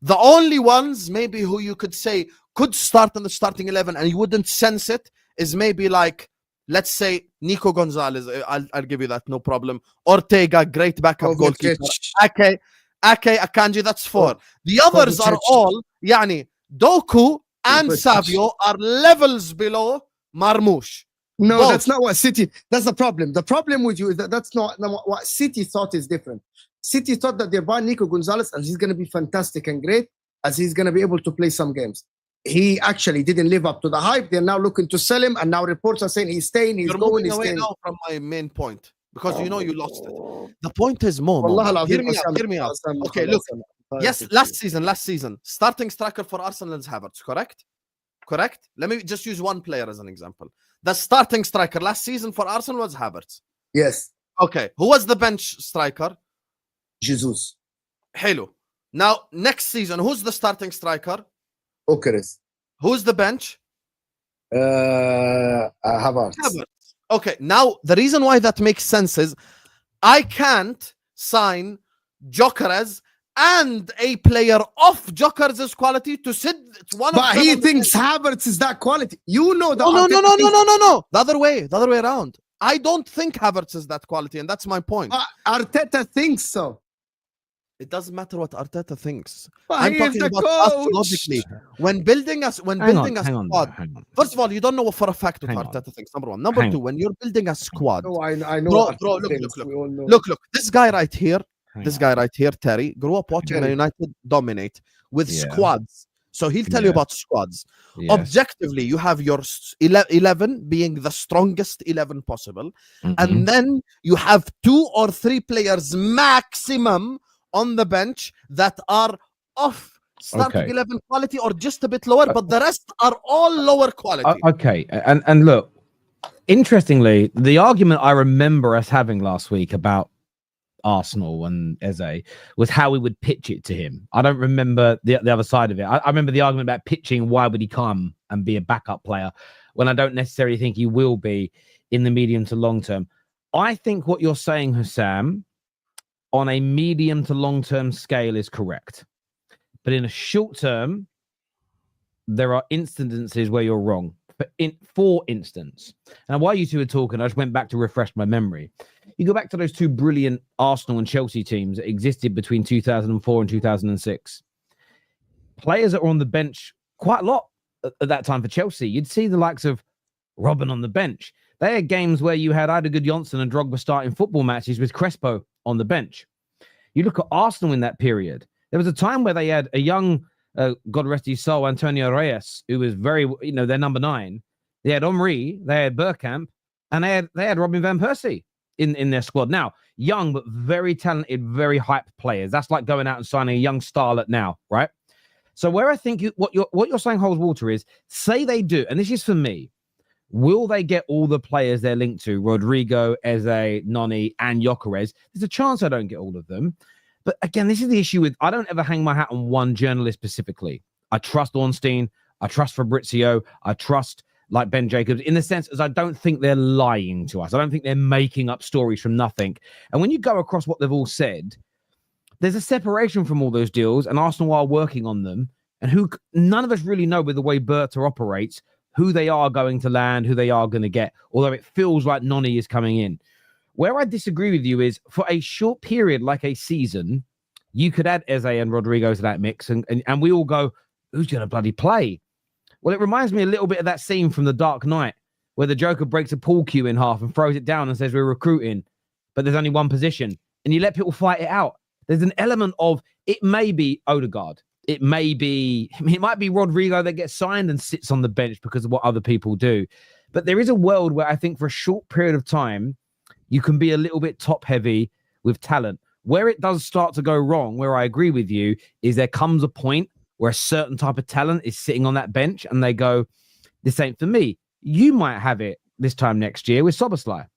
the only ones maybe who you could say could start in the starting 11 and you wouldn't sense it is maybe like, let's say, Nico Gonzalez. I'll give you that, no problem. Ortega, great backup goalkeeper. Ake, Akanji, that's 4. The others are all, يعني, Doku and Savio are levels below Marmoush. No, Both. that's not what City. That's the problem. The problem with you is that's not what City thought is different. City thought that they're buying Nico Gonzalez and he's going to be fantastic and great as he's going to be able to play some games. He actually didn't live up to the hype. They're now looking to sell him, and now reports are saying he's staying. He's You're going. moving He's away staying. now from my main point because you know you lost it. The point is Mo. Hear me out. Okay, look. Yes, last season, starting striker for Arsenal is Havertz, correct? Correct? Let me just use one player as an example. The starting striker last season for Arsenal was Havertz. Yes. Okay. Who was the bench striker? Jesus. Hello. Now, next season, who's the starting striker? Gyokeres. Who's the bench? Havertz. Okay. Now, the reason why that makes sense is I can't sign Gyokeres and a player of Gyokeres' quality to sit. But he thinks Havertz is that quality. You know that. No. The other way around. I don't think Havertz is that quality, and that's my point. Arteta thinks so. It doesn't matter what Arteta thinks. But I'm talking about us logically. When building a squad, first of all, you don't know for a fact what Arteta thinks. Number one. Number two, when you're building a squad, I know. Bro, look. This guy right here, Terry, grew up watching Man United dominate with squads. So he'll tell you about squads. Yes. Objectively, you have your 11 being the strongest 11 possible. And then you have 2 or 3 players maximum on the bench that are of starting 11 quality or just a bit lower, but the rest are all lower quality. Okay. And look, interestingly, the argument I remember us having last week about Arsenal and Eze was how we would pitch it to him. I don't remember the other side of it. I remember the argument about pitching, why would he come and be a backup player when I don't necessarily think he will be in the medium to long term. I think what you're saying, Husam, on a medium to long term scale is correct. But in a short term, there are instances where you're wrong. For instance, and while you two were talking, I just went back to refresh my memory. You go back to those 2 brilliant Arsenal and Chelsea teams that existed between 2004 and 2006. Players that were on the bench quite a lot at that time for Chelsea. You'd see the likes of Robben on the bench. They had games where you had Ida Gudjohnsen and Drogba starting football matches with Crespo on the bench. You look at Arsenal in that period. There was a time where they had a young, God rest his soul, Antonio Reyes, who was very, their number 9. They had Omri, they had Bergkamp, and they had Robin van Persie in their squad. Now, young but very talented, very hyped players. That's like going out and signing a young starlet now, right? So where I think what you're saying holds water is, say they do, and this is for me, will they get all the players they're linked to? Rodrigo, Eze, Noni, and Gyokeres. There's a chance I don't get all of them. But again, this is the issue with, I don't ever hang my hat on one journalist specifically. I trust Ornstein. I trust Fabrizio. I trust like Ben Jacobs in the sense as I don't think they're lying to us. I don't think they're making up stories from nothing. And when you go across what they've all said, there's a separation from all those deals, and Arsenal are working on them. And none of us really know with the way Berta operates, who they are going to land, who they are going to get, although it feels like Noni is coming in. Where I disagree with you is for a short period, like a season, you could add Eze and Rodrigo to that mix, and we all go, who's going to bloody play? Well, it reminds me a little bit of that scene from The Dark Knight where the Joker breaks a pool cue in half and throws it down and says, we're recruiting, but there's only one position, and you let people fight it out. There's an element of, it may be Odegaard. It might be Rodrigo that gets signed and sits on the bench because of what other people do. But there is a world where I think for a short period of time, you can be a little bit top heavy with talent. Where it does start to go wrong, where I agree with you, is there comes a point where a certain type of talent is sitting on that bench and they go, this ain't for me. You might have it this time next year with Szoboszlai.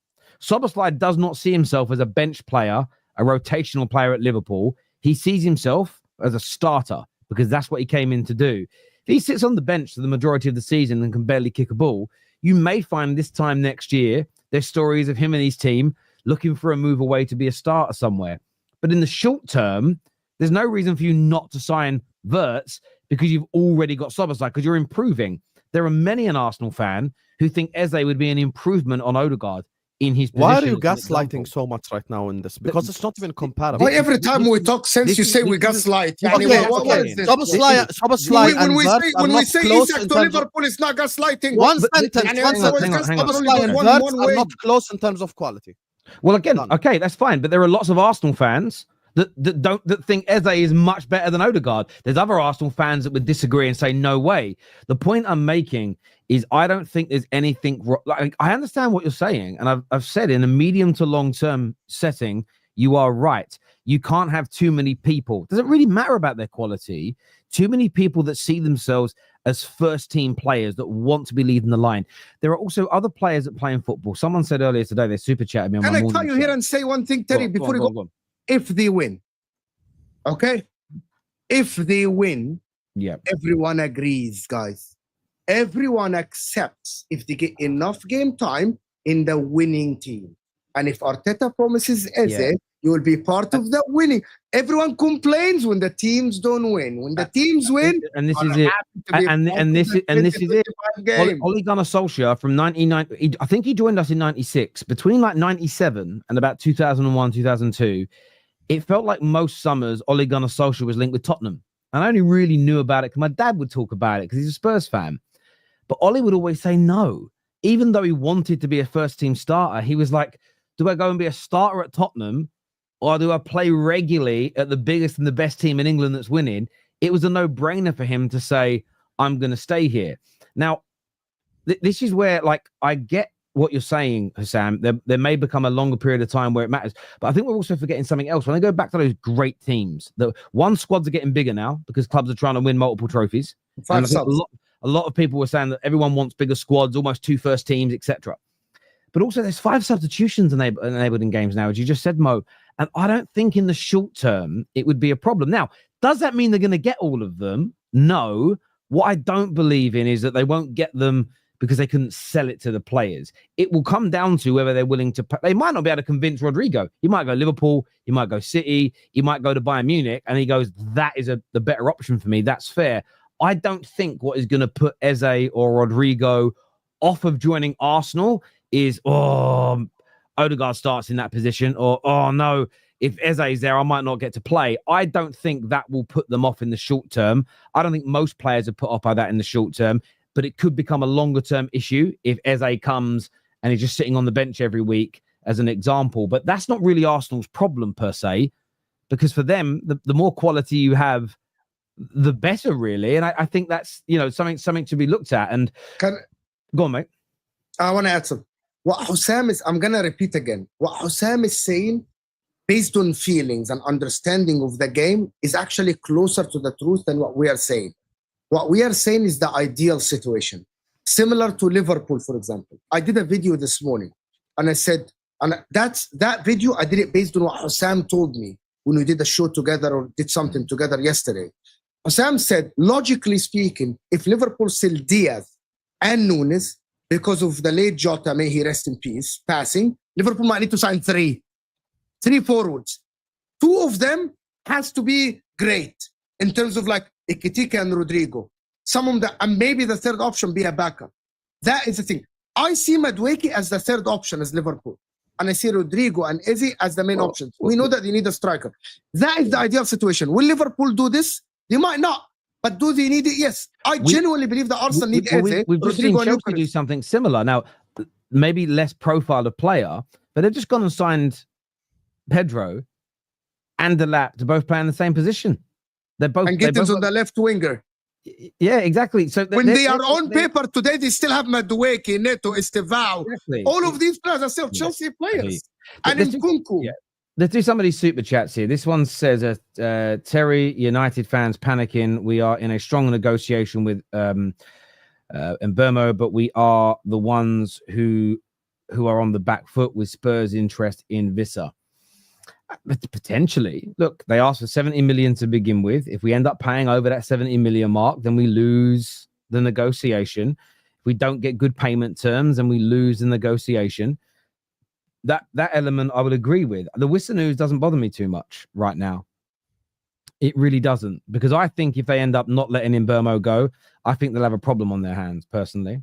Szoboszlai does not see himself as a bench player, a rotational player at Liverpool. He sees himself as a starter because that's what he came in to do. If he sits on the bench for the majority of the season and can barely kick a ball, you may find this time next year There's stories of him and his team looking for a move away to be a starter somewhere. But in the short term, there's no reason for you not to sign Wirtz because you've already got Szoboszlai, because you're improving. There are many an Arsenal fan who think Eze would be an improvement on Odegaard in his position. Why are you gaslighting so much right now in this? Because it's not even comparable. Why every time we talk sense, you say we gaslight? What is this? Szoboszlai When we and say, when we say Isak to Liverpool, it's not gaslighting. One sentence, hang on. Szoboszlai and Wirtz are not close in terms of quality. Well, again, okay, that's fine. But there are lots of Arsenal fans that think Eze is much better than Odegaard. There's other Arsenal fans that would disagree and say no way. The point I'm making is I don't think there's anything wrong. Like, I understand what you're saying, and I've said in a medium to long term setting, you are right. You can't have too many people. Does it really matter about their quality? Too many people that see themselves as first team players that want to be leading the line. There are also other players that play in football. Someone said earlier today, they super chatted me on my morning. Can I tell you here and say one thing, Terry, before you go? If they win, okay? If they win, yeah, everyone agrees, guys. Everyone accepts if they get enough game time in the winning team. And if Arteta promises Eze, you will be part of the winning. Everyone complains when the teams don't win. When the teams win, and this is it. And this is it. Ole Gunnar Solskjaer from 1990, I think he joined us in 96. Between like 97 and about 2001, 2002, it felt like most summers Ole Gunnar Solskjaer was linked with Tottenham. And I only really knew about it because my dad would talk about it because he's a Spurs fan. But Ole would always say no. Even though he wanted to be a first team starter, he was like, do I go and be a starter at Tottenham or do I play regularly at the biggest and the best team in England that's winning? It was a no-brainer for him to say, I'm going to stay here. Now, this is where, like, I get what you're saying, Husam. There may become a longer period of time where it matters. But I think we're also forgetting something else. When I go back to those great teams, the one squads are getting bigger now because clubs are trying to win multiple trophies. A lot of people were saying that everyone wants bigger squads, almost 2 first teams, etc. But also there's 5 substitutions enabled in games now, as you just said, Mo. And I don't think in the short term it would be a problem. Now, does that mean they're going to get all of them? No. What I don't believe in is that they won't get them because they couldn't sell it to the players. It will come down to whether they're willing to pay. They might not be able to convince Rodrigo. He might go Liverpool, he might go City, he might go to Bayern Munich, and he goes, that is the better option for me. That's fair. I don't think what is going to put Eze or Rodrigo off of joining Arsenal is, Odegaard starts in that position, or, oh, no, if Eze is there, I might not get to play. I don't think that will put them off in the short term. I don't think most players are put off by that in the short term, but it could become a longer term issue if Eze comes and he's just sitting on the bench every week as an example. But that's not really Arsenal's problem per se, because for them, the more quality you have, the better, really. And I think that's, something to be looked at. And go on, mate. I want to add something. What Husam is, I'm going to repeat again. What Husam is saying, based on feelings and understanding of the game, is actually closer to the truth than what we are saying. What we are saying is the ideal situation. Similar to Liverpool, for example. I did a video this morning, and I said, and that video, I did it based on what Husam told me when we did a show together or did something together yesterday. Husam said, logically speaking, if Liverpool sell Diaz and Nunes, because of the late Jota, may he rest in peace, passing, Liverpool might need to sign three forwards. 2 of them has to be great in terms of like Ekitike and Rodrigo. Some of them, and maybe the third option be a backup. That is the thing. I see Madueke as the third option as Liverpool. And I see Rodrigo and Eze as the main options. We know that they need a striker. That is the ideal situation. Will Liverpool do this? They might not. But do they need it? Yes. I genuinely believe that Arsenal need Eze. We've just seen Chelsea do something similar. Now, maybe less profile of player, but they've just gone and signed Pedro and Delap to both play in the same position. They're both. And Gittins on the left winger. Yeah, exactly. So when they are on paper today, they still have Madueke, Neto, Estevao. Exactly. All of these players are still Chelsea players. And in Kunku. Yeah. Let's do some of these super chats here. This one says, Terry, United fans panicking. We are in a strong negotiation with Mbeumo, but we are the ones who are on the back foot with Spurs' interest in Vissa. Potentially. Look, they asked for 70 million to begin with. If we end up paying over that 70 million mark, then we lose the negotiation. If we don't get good payment terms, then we lose the negotiation. that element I would agree with. The Wissa news doesn't bother me too much right now. It really doesn't, because I think if they end up not letting Mbeumo go, I think they'll have a problem on their hands, personally.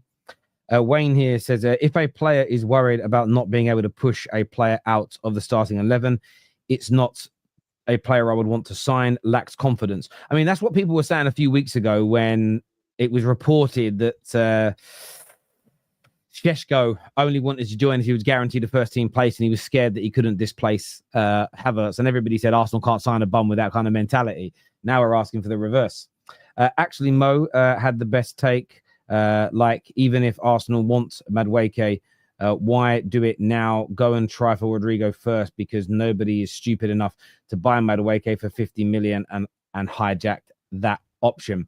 Wayne here says, if a player is worried about not being able to push a player out of the starting 11, it's not a player I would want to sign, lacks confidence. I mean, that's what people were saying a few weeks ago when it was reported that Šeško only wanted to join if he was guaranteed a first-team place, and he was scared that he couldn't displace Havertz. And everybody said Arsenal can't sign a bum with that kind of mentality. Now we're asking for the reverse. Actually, Mo had the best take. Like, even if Arsenal wants Madueke, why do it now? Go and try for Rodrigo first, because nobody is stupid enough to buy Madueke for 50 million and hijack that option.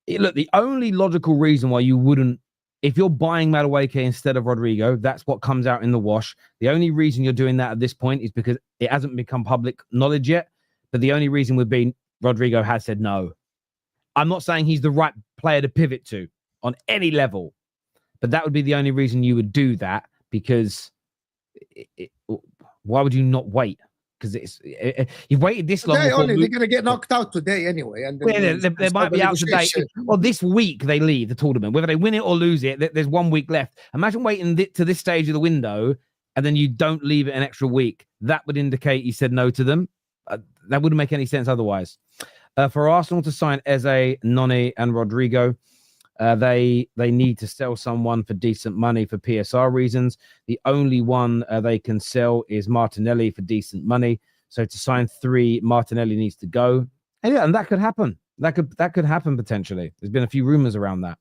Look, the only logical reason why you wouldn't, if you're buying Madueke instead of Rodrigo, that's what comes out in the wash. The only reason you're doing that at this point is because it hasn't become public knowledge yet. But the only reason would be Rodrigo has said no. I'm not saying he's the right player to pivot to on any level, but that would be the only reason you would do that, because why would you not wait? Because you've waited this long. They're going to get knocked out today anyway. And they might be out today. Well, this week they leave the tournament. Whether they win it or lose it, there's 1 week left. Imagine waiting to this stage of the window and then you don't leave it an extra week. That would indicate you said no to them. That wouldn't make any sense otherwise. For Arsenal to sign Eze, Noni, and Rodrigo, they need to sell someone for decent money for PSR reasons. The only one they can sell is Martinelli for decent money. So to sign 3, Martinelli needs to go. And yeah, and that could happen. That could happen potentially. There's been a few rumors around that.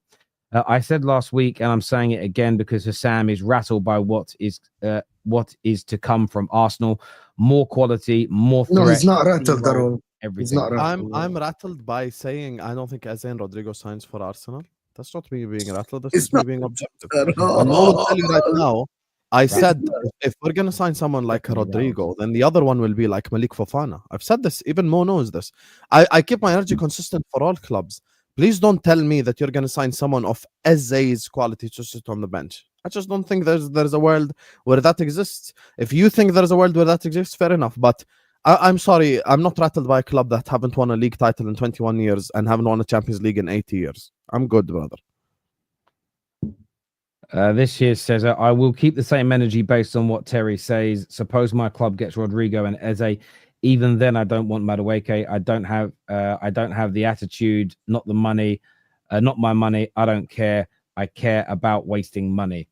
I said last week, and I'm saying it again because Husam is rattled by what is to come from Arsenal. More quality, more threat. No, he's not rattled at all. Everything. I'm rattled by saying I don't think Eze and Rodrigo signs for Arsenal. That's not me being rattled. That's me being objective. I'm telling you right now. I said if we're gonna sign someone like Rodrigo, then the other one will be like Malik Fofana. I've said this. Even Mo knows this. I keep my energy consistent for all clubs. Please don't tell me that you're gonna sign someone of Eze's quality to sit on the bench. I just don't think there's a world where that exists. If you think there's a world where that exists, fair enough. But I'm sorry, I'm not rattled by a club that haven't won a league title in 21 years and haven't won a Champions League in 80 years. I'm good, brother. This here says, I will keep the same energy based on what Terry says. Suppose my club gets Rodrigo and Eze. Even then, I don't want Madueke. I don't have the attitude, not the money, not my money. I don't care. I care about wasting money.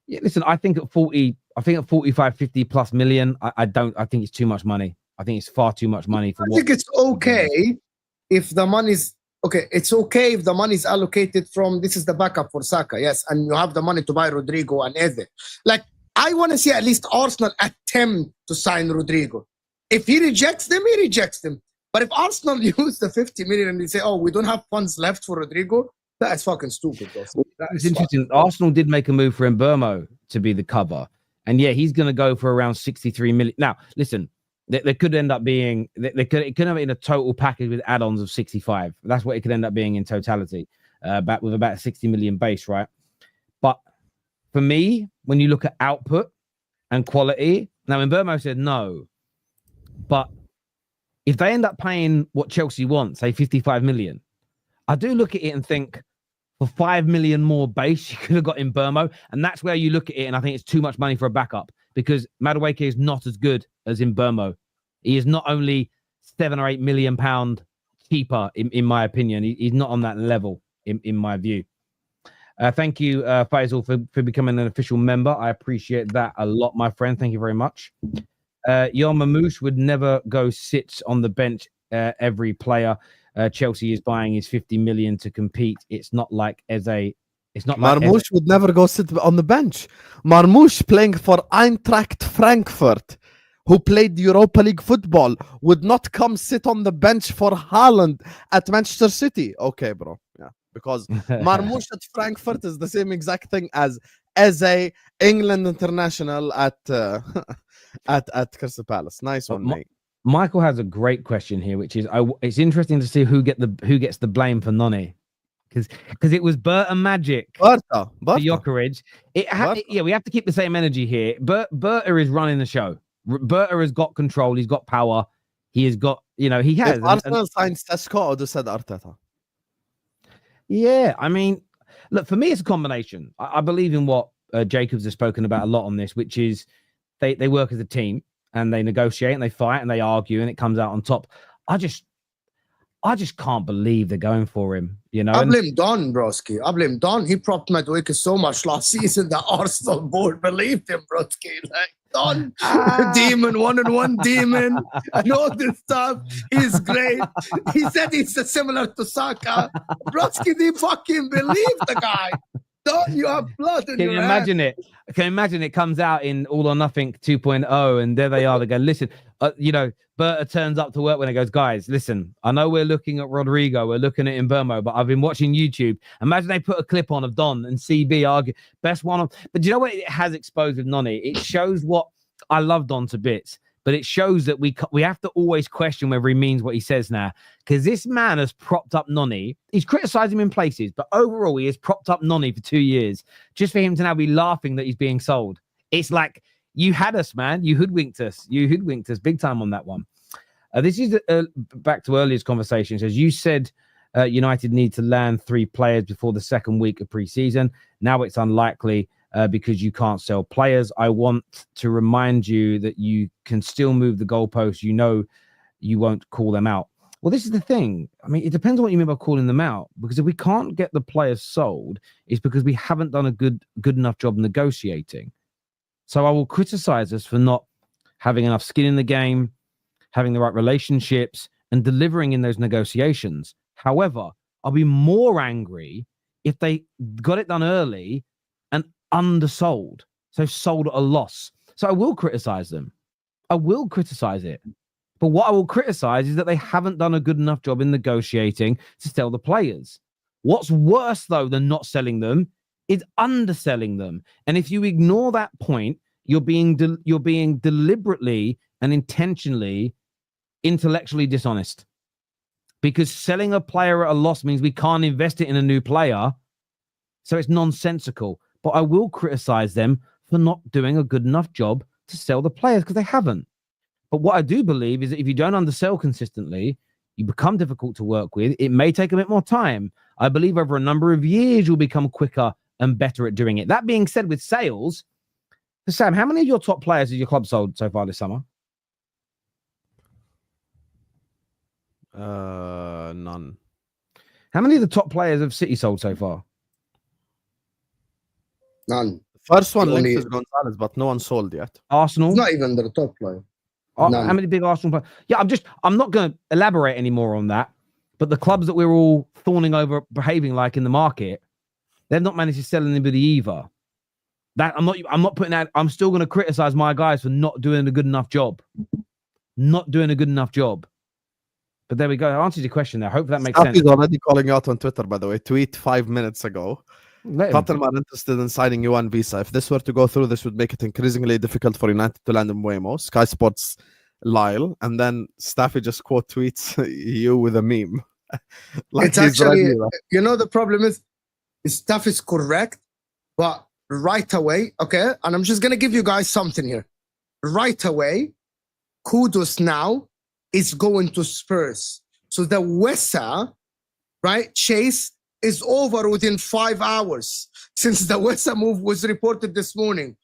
Yeah, listen, I think at 45, 50 plus million, I think it's too much money. I think it's far too much money for I think it's okay if the money's okay. It's okay if the money is allocated from, this is the backup for Saka, yes, and you have the money to buy Rodrigo and Eze. Like, I want to see at least Arsenal attempt to sign Rodrigo. If he rejects them, he rejects them. But if Arsenal use the 50 million and they say, oh, we don't have funds left for Rodrigo, that's fucking stupid. It's interesting. Arsenal did make a move for Mbeumo to be the cover. And yeah, he's going to go for around 63 million. Now, listen, there could end up being, it could have been a total package with add-ons of 65. That's what it could end up being in totality, with about 60 million base, right? But for me, when you look at output and quality, now Mbeumo said no, but if they end up paying what Chelsea wants, say 55 million, I do look at it and think, for 5 million more base, you could have got Mbeumo. And that's where you look at it, and I think it's too much money for a backup, because Madueke is not as good as Mbeumo. He is not only £7 or £8 million cheaper, in my opinion. He's not on that level, in my view. Thank you, Faisal, for becoming an official member. I appreciate that a lot, my friend. Thank you very much. Your Mamouche would never go sit on the bench every player. Chelsea is buying his 50 million to compete. It's not like Eze. It's not Marmouche would never go sit on the bench. Marmouche playing for Eintracht Frankfurt, who played Europa League football, would not come sit on the bench for Haaland at Manchester City. Okay, bro. Yeah, because Marmouche at Frankfurt is the same exact thing as Eze, England international at Crystal Palace. Nice one, mate. Michael has a great question here, which is, it's interesting to see who gets the blame for Noni, because it was Berta magic Berta. for Gyokeres. Yeah, we have to keep the same energy here. Berta is running the show. Berta has got control. He's got power. He has got, he has. If Arsenal signs Tesco, I would have said Arteta. Yeah, I mean, look, for me, it's a combination. I believe in what Jacobs has spoken about a lot on this, which is they work as a team and they negotiate and they fight and they argue and it comes out on top. I just can't believe they're going for him, I blame Don, broski. I blame Don. He propped Madueke so much last season that Arsenal board believed him, broski. Like, Don, demon, one-on-one demon, and all this stuff. He's great. He said he's similar to Saka. Broski, they fucking believe the guy. Don, you have blood in your imagine it? Can you imagine it comes out in All or Nothing 2.0 and there they are. They go, listen, Berta turns up to work when it goes, guys, listen, I know we're looking at Rodrigo, we're looking at Mbeumo, but I've been watching YouTube. Imagine they put a clip on of Don and CB argue best one. But do you know what it has exposed with Noni? It shows what I love Don to bits, but it shows that we have to always question whether he means what he says now, because this man has propped up Noni. He's criticized him in places, but overall he has propped up Noni for 2 years just for him to now be laughing that he's being sold. It's like, you had us, man. You hoodwinked us. You hoodwinked us big time on that one. This is back to earlier conversations. As you said, United need to land 3 players before the second week of pre-season. Now it's unlikely because you can't sell players. I want to remind you that you can still move the goalposts. You won't call them out. Well, this is the thing. I mean, it depends on what you mean by calling them out. Because if we can't get the players sold, it's because we haven't done a good enough job negotiating. So I will criticize us for not having enough skin in the game, having the right relationships, and delivering in those negotiations. However, I'll be more angry if they got it done early and undersold, so sold at a loss. So I will criticize them. I will criticize it. But what I will criticize is that they haven't done a good enough job in negotiating to sell the players. What's worse, though, than not selling them is underselling them. And if you ignore that point, you're being deliberately and intentionally intellectually dishonest, because selling a player at a loss means we can't invest it in a new player. So it's nonsensical. But I will criticize them for not doing a good enough job to sell the players, because they haven't. But what I do believe is that if you don't undersell consistently, you become difficult to work with. It may take a bit more time. I believe over a number of years, you'll become quicker and better at doing it. That being said, with sales, Sam, how many of your top players has your club sold so far this summer? None. How many of the top players have City sold so far? None. First one linked is Gonzalez, but no one sold yet. Arsenal? It's not even the top player. How many big Arsenal players? Yeah, I'm not going to elaborate anymore on that. But the clubs that we're all thorning over behaving like in the market, they've not managed to sell anybody either. That I'm not putting out. I'm still going to criticize my guys for not doing a good enough job. Not doing a good enough job. But there we go. I answered your question there. I hope that makes sense. He's already calling you out on Twitter, by the way. Tweet 5 minutes ago. Tottenham are interested in signing you on visa. If this were to go through, this would make it increasingly difficult for United to land Mbeumo. Sky Sports Lyle. And then Staffy just quote tweets you with a meme. Like it's actually, the problem is stuff is correct, but right away, okay, and I'm just going to give you guys something here. Right away, Kudus now is going to Spurs. So the Wessa, right, chase is over within 5 hours since the Wessa move was reported this morning.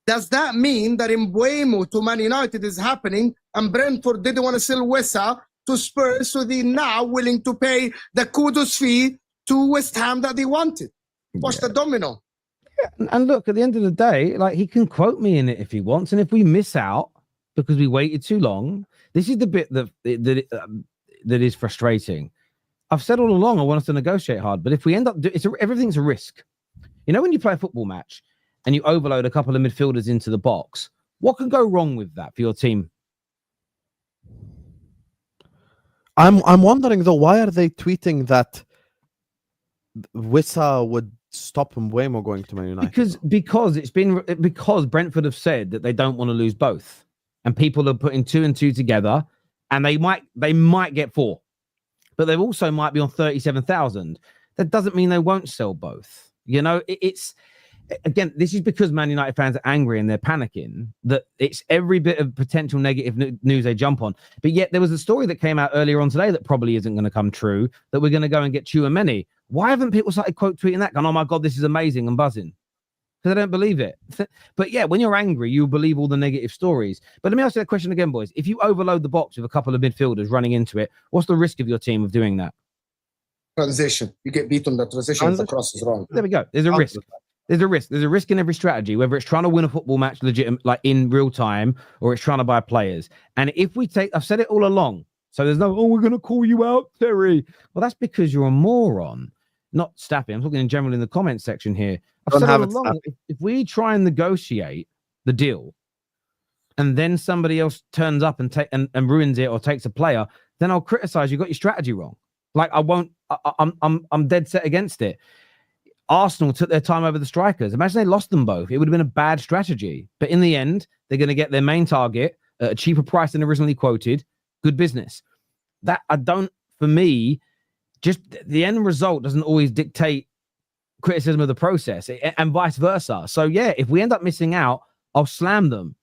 Does that mean that Mbeumo to Man United is happening and Brentford didn't want to sell Wessa to Spurs, so they're now willing to pay the Kudus fee to West Ham that they wanted? Watch the domino. Yeah, and look, at the end of the day, like, he can quote me in it if he wants, and if we miss out because we waited too long, this is the bit that is frustrating. I've said all along I want us to negotiate hard, but if we end up everything's a risk. You know, when you play a football match and you overload a couple of midfielders into the box, what can go wrong with that for your team? I'm wondering though, why are they tweeting that Wissa would stop Mbeumo going to Man United? Because Brentford have said that they don't want to lose both, and people are putting 2 and 2 together, and they might get 4, but they also might be on 37,000. that doesn't mean they won't sell both. You know, it's again, this is because Man United fans are angry and they're panicking that it's every bit of potential negative news they jump on. But yet there was a story that came out earlier on today that probably isn't going to come true, that we're going to go and get Tchouaméni. Why haven't people started quote tweeting that, going, oh my God, this is amazing and buzzing? Because I don't believe it. But yeah, when you're angry, you believe all the negative stories. But let me ask you that question again, boys. If you overload the box with a couple of midfielders running into it, what's the risk of your team of doing that? Transition. You get beat on the transition. The cross is wrong. There we go. There's a risk. There's a risk. There's a risk in every strategy, whether it's trying to win a football match legitimate, like in real time, or it's trying to buy players. And if we take, I've said it all along. So there's no, oh, we're going to call you out, Terry. Well, that's because you're a moron. Not Stappy. I'm talking in general in the comments section here. I've said all along, if we try and negotiate the deal, and then somebody else turns up and and ruins it or takes a player, then I'll criticize you got your strategy wrong. Like I won't. I'm dead set against it. Arsenal took their time over the strikers. Imagine they lost them both. It would have been a bad strategy. But in the end, they're going to get their main target at a cheaper price than originally quoted. Good business. That I don't. For me, just the end result doesn't always dictate criticism of the process, and vice versa. So yeah, if we end up missing out, I'll slam them.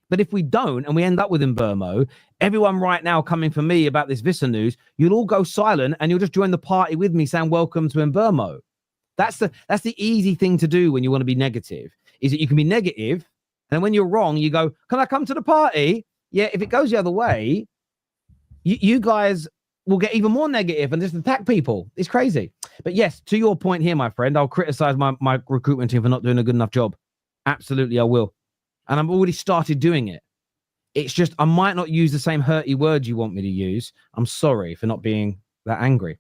But if we don't, and we end up with Mbeumo, everyone right now coming for me about this Vissa news, you'll all go silent and you'll just join the party with me saying welcome to Mbeumo. That's the easy thing to do when you want to be negative, is that you can be negative, and when you're wrong, you go, can I come to the party? Yeah, if it goes the other way, you guys will get even more negative and just attack people. It's crazy. But yes, to your point here, my friend, I'll criticize my recruitment team for not doing a good enough job. Absolutely, I will. And I've already started doing it. It's just, I might not use the same hurty words you want me to use. I'm sorry for not being that angry.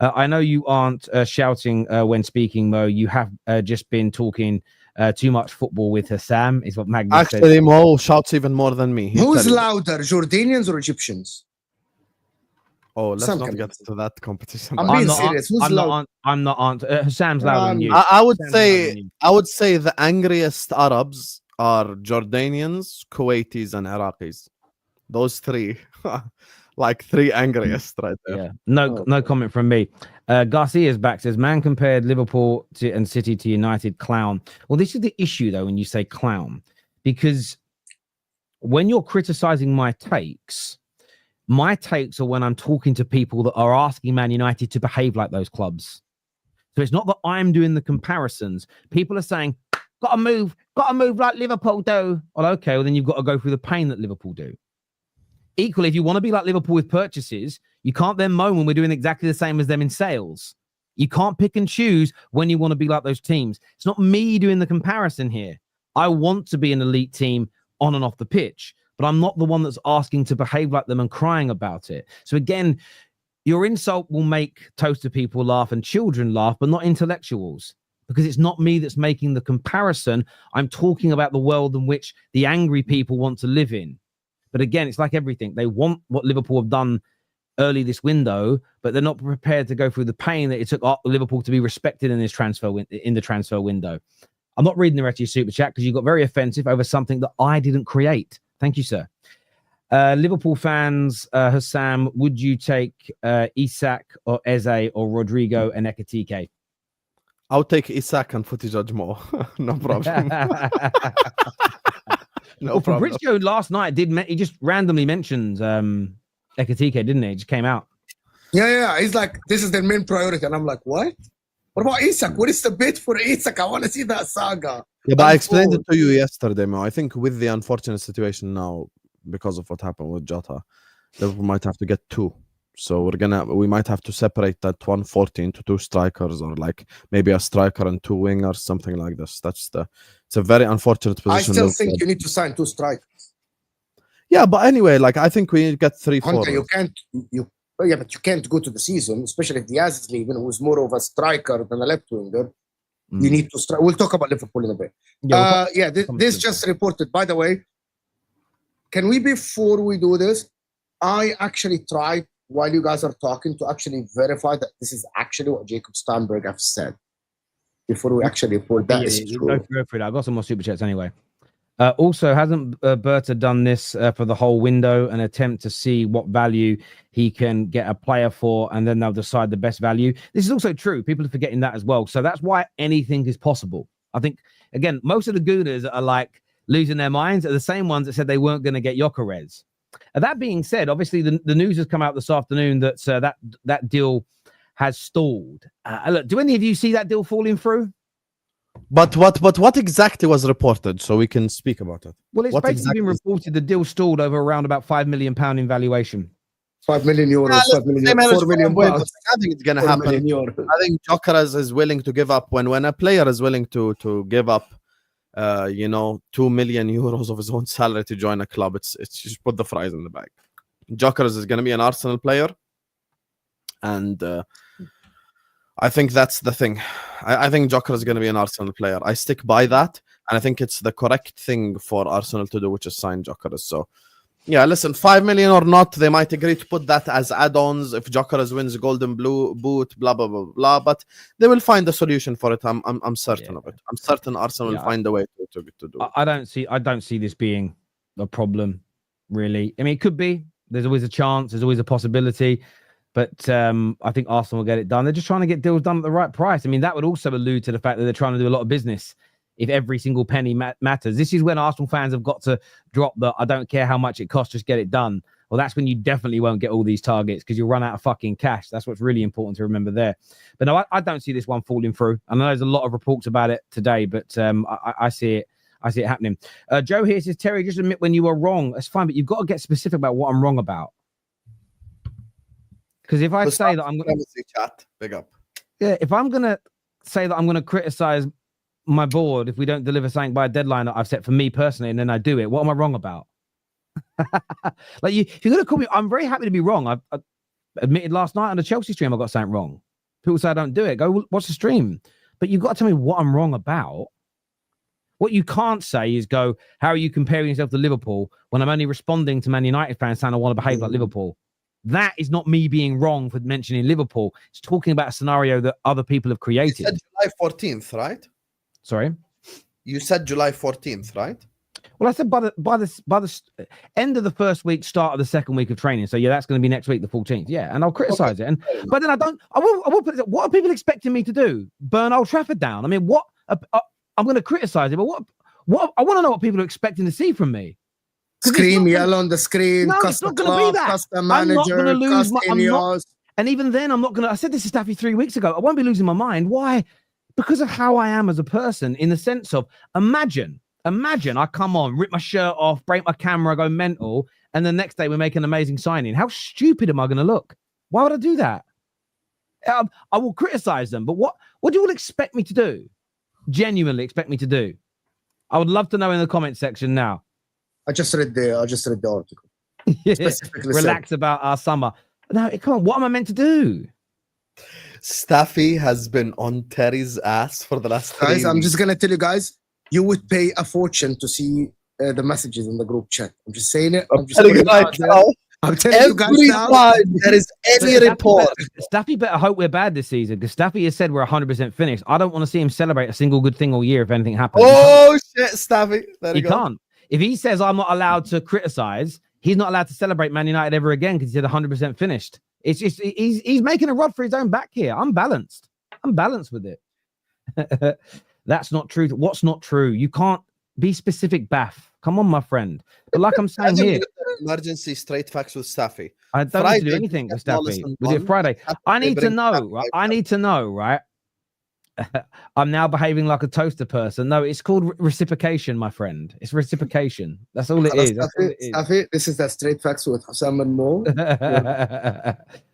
I know you aren't shouting when speaking, Mo. You have just been talking too much football with Husam, is what Magnus said. Actually, Mo shouts even more than me. Who's louder, Jordanians or Egyptians? Oh, let's not get to that competition. I'm being serious. Who's louder? I'm not Husam's louder than you. I would say the angriest Arabs are Jordanians, Kuwaitis, and Iraqis. Those three. Like three angriest right there. Yeah, no comment from me. Garcia's back, says, man compared Liverpool and City to United, clown. Well, this is the issue, though, when you say clown, because when you're criticizing my takes are when I'm talking to people that are asking Man United to behave like those clubs. So it's not that I'm doing the comparisons. People are saying, gotta move like Liverpool do. Well, okay, well, then you've got to go through the pain that Liverpool do. Equally, if you want to be like Liverpool with purchases, you can't then moan when we're doing exactly the same as them in sales. You can't pick and choose when you want to be like those teams. It's not me doing the comparison here. I want to be an elite team on and off the pitch, but I'm not the one that's asking to behave like them and crying about it. So again, your insult will make toaster people laugh and children laugh, but not intellectuals, because it's not me that's making the comparison. I'm talking about the world in which the angry people want to live in. But again, it's like everything. They want what Liverpool have done early this window, but they're not prepared to go through the pain that it took Liverpool to be respected in this transfer window. I'm not reading the rest of your super chat because you got very offensive over something that I didn't create. Thank you, sir. Liverpool fans, Husam, would you take Isak or Eze or Rodrigo and Ekitike? I'll take Isak and Footy Judge more. No problem. No problem. Fabrizio last night he just randomly mentioned Ekitike, didn't he? It just came out. Yeah. He's like, this is their main priority. And I'm like, what? What about Isak? What is the bid for Isak? I want to see that saga. Yeah, but I explained it to you yesterday, Mo. I think with the unfortunate situation now, because of what happened with Jota, Liverpool might have to get two. So we might have to separate that 140 into two strikers, or like maybe a striker and two wingers, something like this. It's a very unfortunate position. I still think you need to sign two strikers. Yeah, but anyway, like I think we need to get 3-4. But you can't go to the season, especially if Diaz is leaving, who's more of a striker than a left winger. You need to strike. We'll talk about Liverpool in a bit. This just reported. By the way, can we, before we do this, I actually tried while you guys are talking to actually verify that this is actually what Jacob Steinberg have said before we actually report that is true. Go for it. I've got some more super chats anyway. Also, hasn't Berta done this for the whole window, an attempt to see what value he can get a player for, and then they'll decide the best value? This is also true. People are forgetting that as well. So that's why anything is possible. I think, again, most of the Gooners are like losing their minds are the same ones that said they weren't going to get Gyokeres. That being said, obviously the news has come out this afternoon that that deal has stalled. Look, do any of you see that deal falling through? But what exactly was reported so we can speak about it? Well, it's What basically exactly been reported the deal stalled over around about £5 million in valuation. 5 million euros, 5 million, 4 million pounds. I think it's going to happen. I think Gyokeres is willing to give up when a player is willing to give up, 2 million euros of his own salary to join a club. It's just put the fries in the bag. Gyokeres is going to be an Arsenal player, and I think that's the thing. I think Gyokeres is going to be an Arsenal player. I stick by that, and I think it's the correct thing for Arsenal to do, which is sign Gyokeres. So, yeah, listen, 5 million or not, they might agree to put that as add-ons if Gyokeres wins Golden Boot, blah blah blah blah. But they will find a solution for it. I'm certain of it. I'm certain Arsenal will find a way to do it. I don't see this being a problem, really. I mean, it could be. There's always a chance. There's always a possibility. But I think Arsenal will get it done. They're just trying to get deals done at the right price. I mean, that would also allude to the fact that they're trying to do a lot of business if every single penny matters. This is when Arsenal fans have got to drop the I don't care how much it costs, just get it done. Well, that's when you definitely won't get all these targets because you'll run out of fucking cash. That's what's really important to remember there. But no, I don't see this one falling through. I know there's a lot of reports about it today, but I see it. I see it happening. Joe here says, Terry, just admit when you were wrong. That's fine, but you've got to get specific about what I'm wrong about. Because if I say that I'm going to chat, big up. Yeah, if I'm going to say that I'm going to criticize my board if we don't deliver something by a deadline that I've set for me personally, and then I do it, what am I wrong about? Like if you're going to call me, I'm very happy to be wrong. I admitted last night on the Chelsea stream I got something wrong. People say I don't do it. Go watch the stream. But you've got to tell me what I'm wrong about. What you can't say is go, how are you comparing yourself to Liverpool when I'm only responding to Man United fans saying I want to behave like Liverpool? That is not me being wrong for mentioning Liverpool. It's talking about a scenario that other people have created. You said July 14th, right? Sorry? You said July 14th, right? Well, I said by the end of the first week, start of the second week of training. So yeah, that's going to be next week, the 14th. Yeah, and I'll criticize it. But then I will put it. What are people expecting me to do? Burn Old Trafford down? I mean, what? I'm going to criticize it, but what? I want to know what people are expecting to see from me. Scream, yell on the screen, no, cuss the club, cuss the manager, cuss Ineos. And even then, I'm not going to. I said this to Staffy 3 weeks ago. I won't be losing my mind. Why? Because of how I am as a person, in the sense of imagine I come on, rip my shirt off, break my camera, go mental, and the next day we make an amazing signing. How stupid am I going to look? Why would I do that? I will criticize them, but what do you all expect me to do? Genuinely expect me to do? I would love to know in the comment section now. I just read the article. Yeah. Relax about our summer. No, come on. What am I meant to do? Staffy has been on Terry's ass for the last 3 guys. weeks. I'm just gonna tell you guys, you would pay a fortune to see the messages in the group chat. I'm just saying it. I'm telling you guys now. Every time there is any report, Staffy better hope we're bad this season because Staffy has said we're 100% finished. I don't want to see him celebrate a single good thing all year if anything happens. Oh shit, Staffy! He can't. If he says I'm not allowed to criticize, he's not allowed to celebrate Man United ever again because he said 100% finished. It's just he's making a rod for his own back here. I'm balanced with it. That's not true. What's not true? You can't be specific, Bath. Come on, my friend. But like I'm saying here, emergency straight facts with Staffy. I don't need to do anything with Staffy. Was it Friday? I need to know. Right? I need to know. Right? I'm now behaving like a toaster person. No, it's called reciprocation, my friend. It's reciprocation. That's all it is. Staffy, this is the straight facts with Husam and Mo.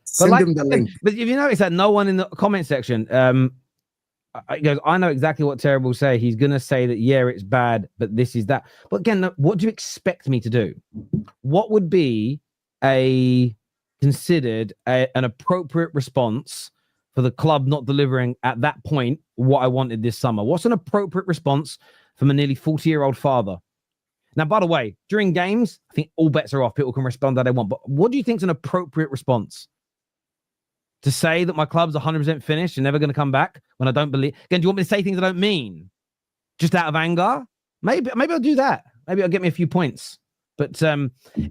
Send him the link. But if you notice that no one in the comment section, he goes, I know exactly what Terry will say. He's going to say that, yeah, it's bad, but this is that. But again, what do you expect me to do? What would be considered an appropriate response for the club not delivering at that point what I wanted this summer? What's an appropriate response from a nearly 40-year-old father? Now, by the way, during games, I think all bets are off. People can respond how they want. But what do you think is an appropriate response? To say that my club's 100% finished and never going to come back when I don't believe? Again, do you want me to say things I don't mean? Just out of anger? Maybe I'll do that. Maybe it'll get me a few points. But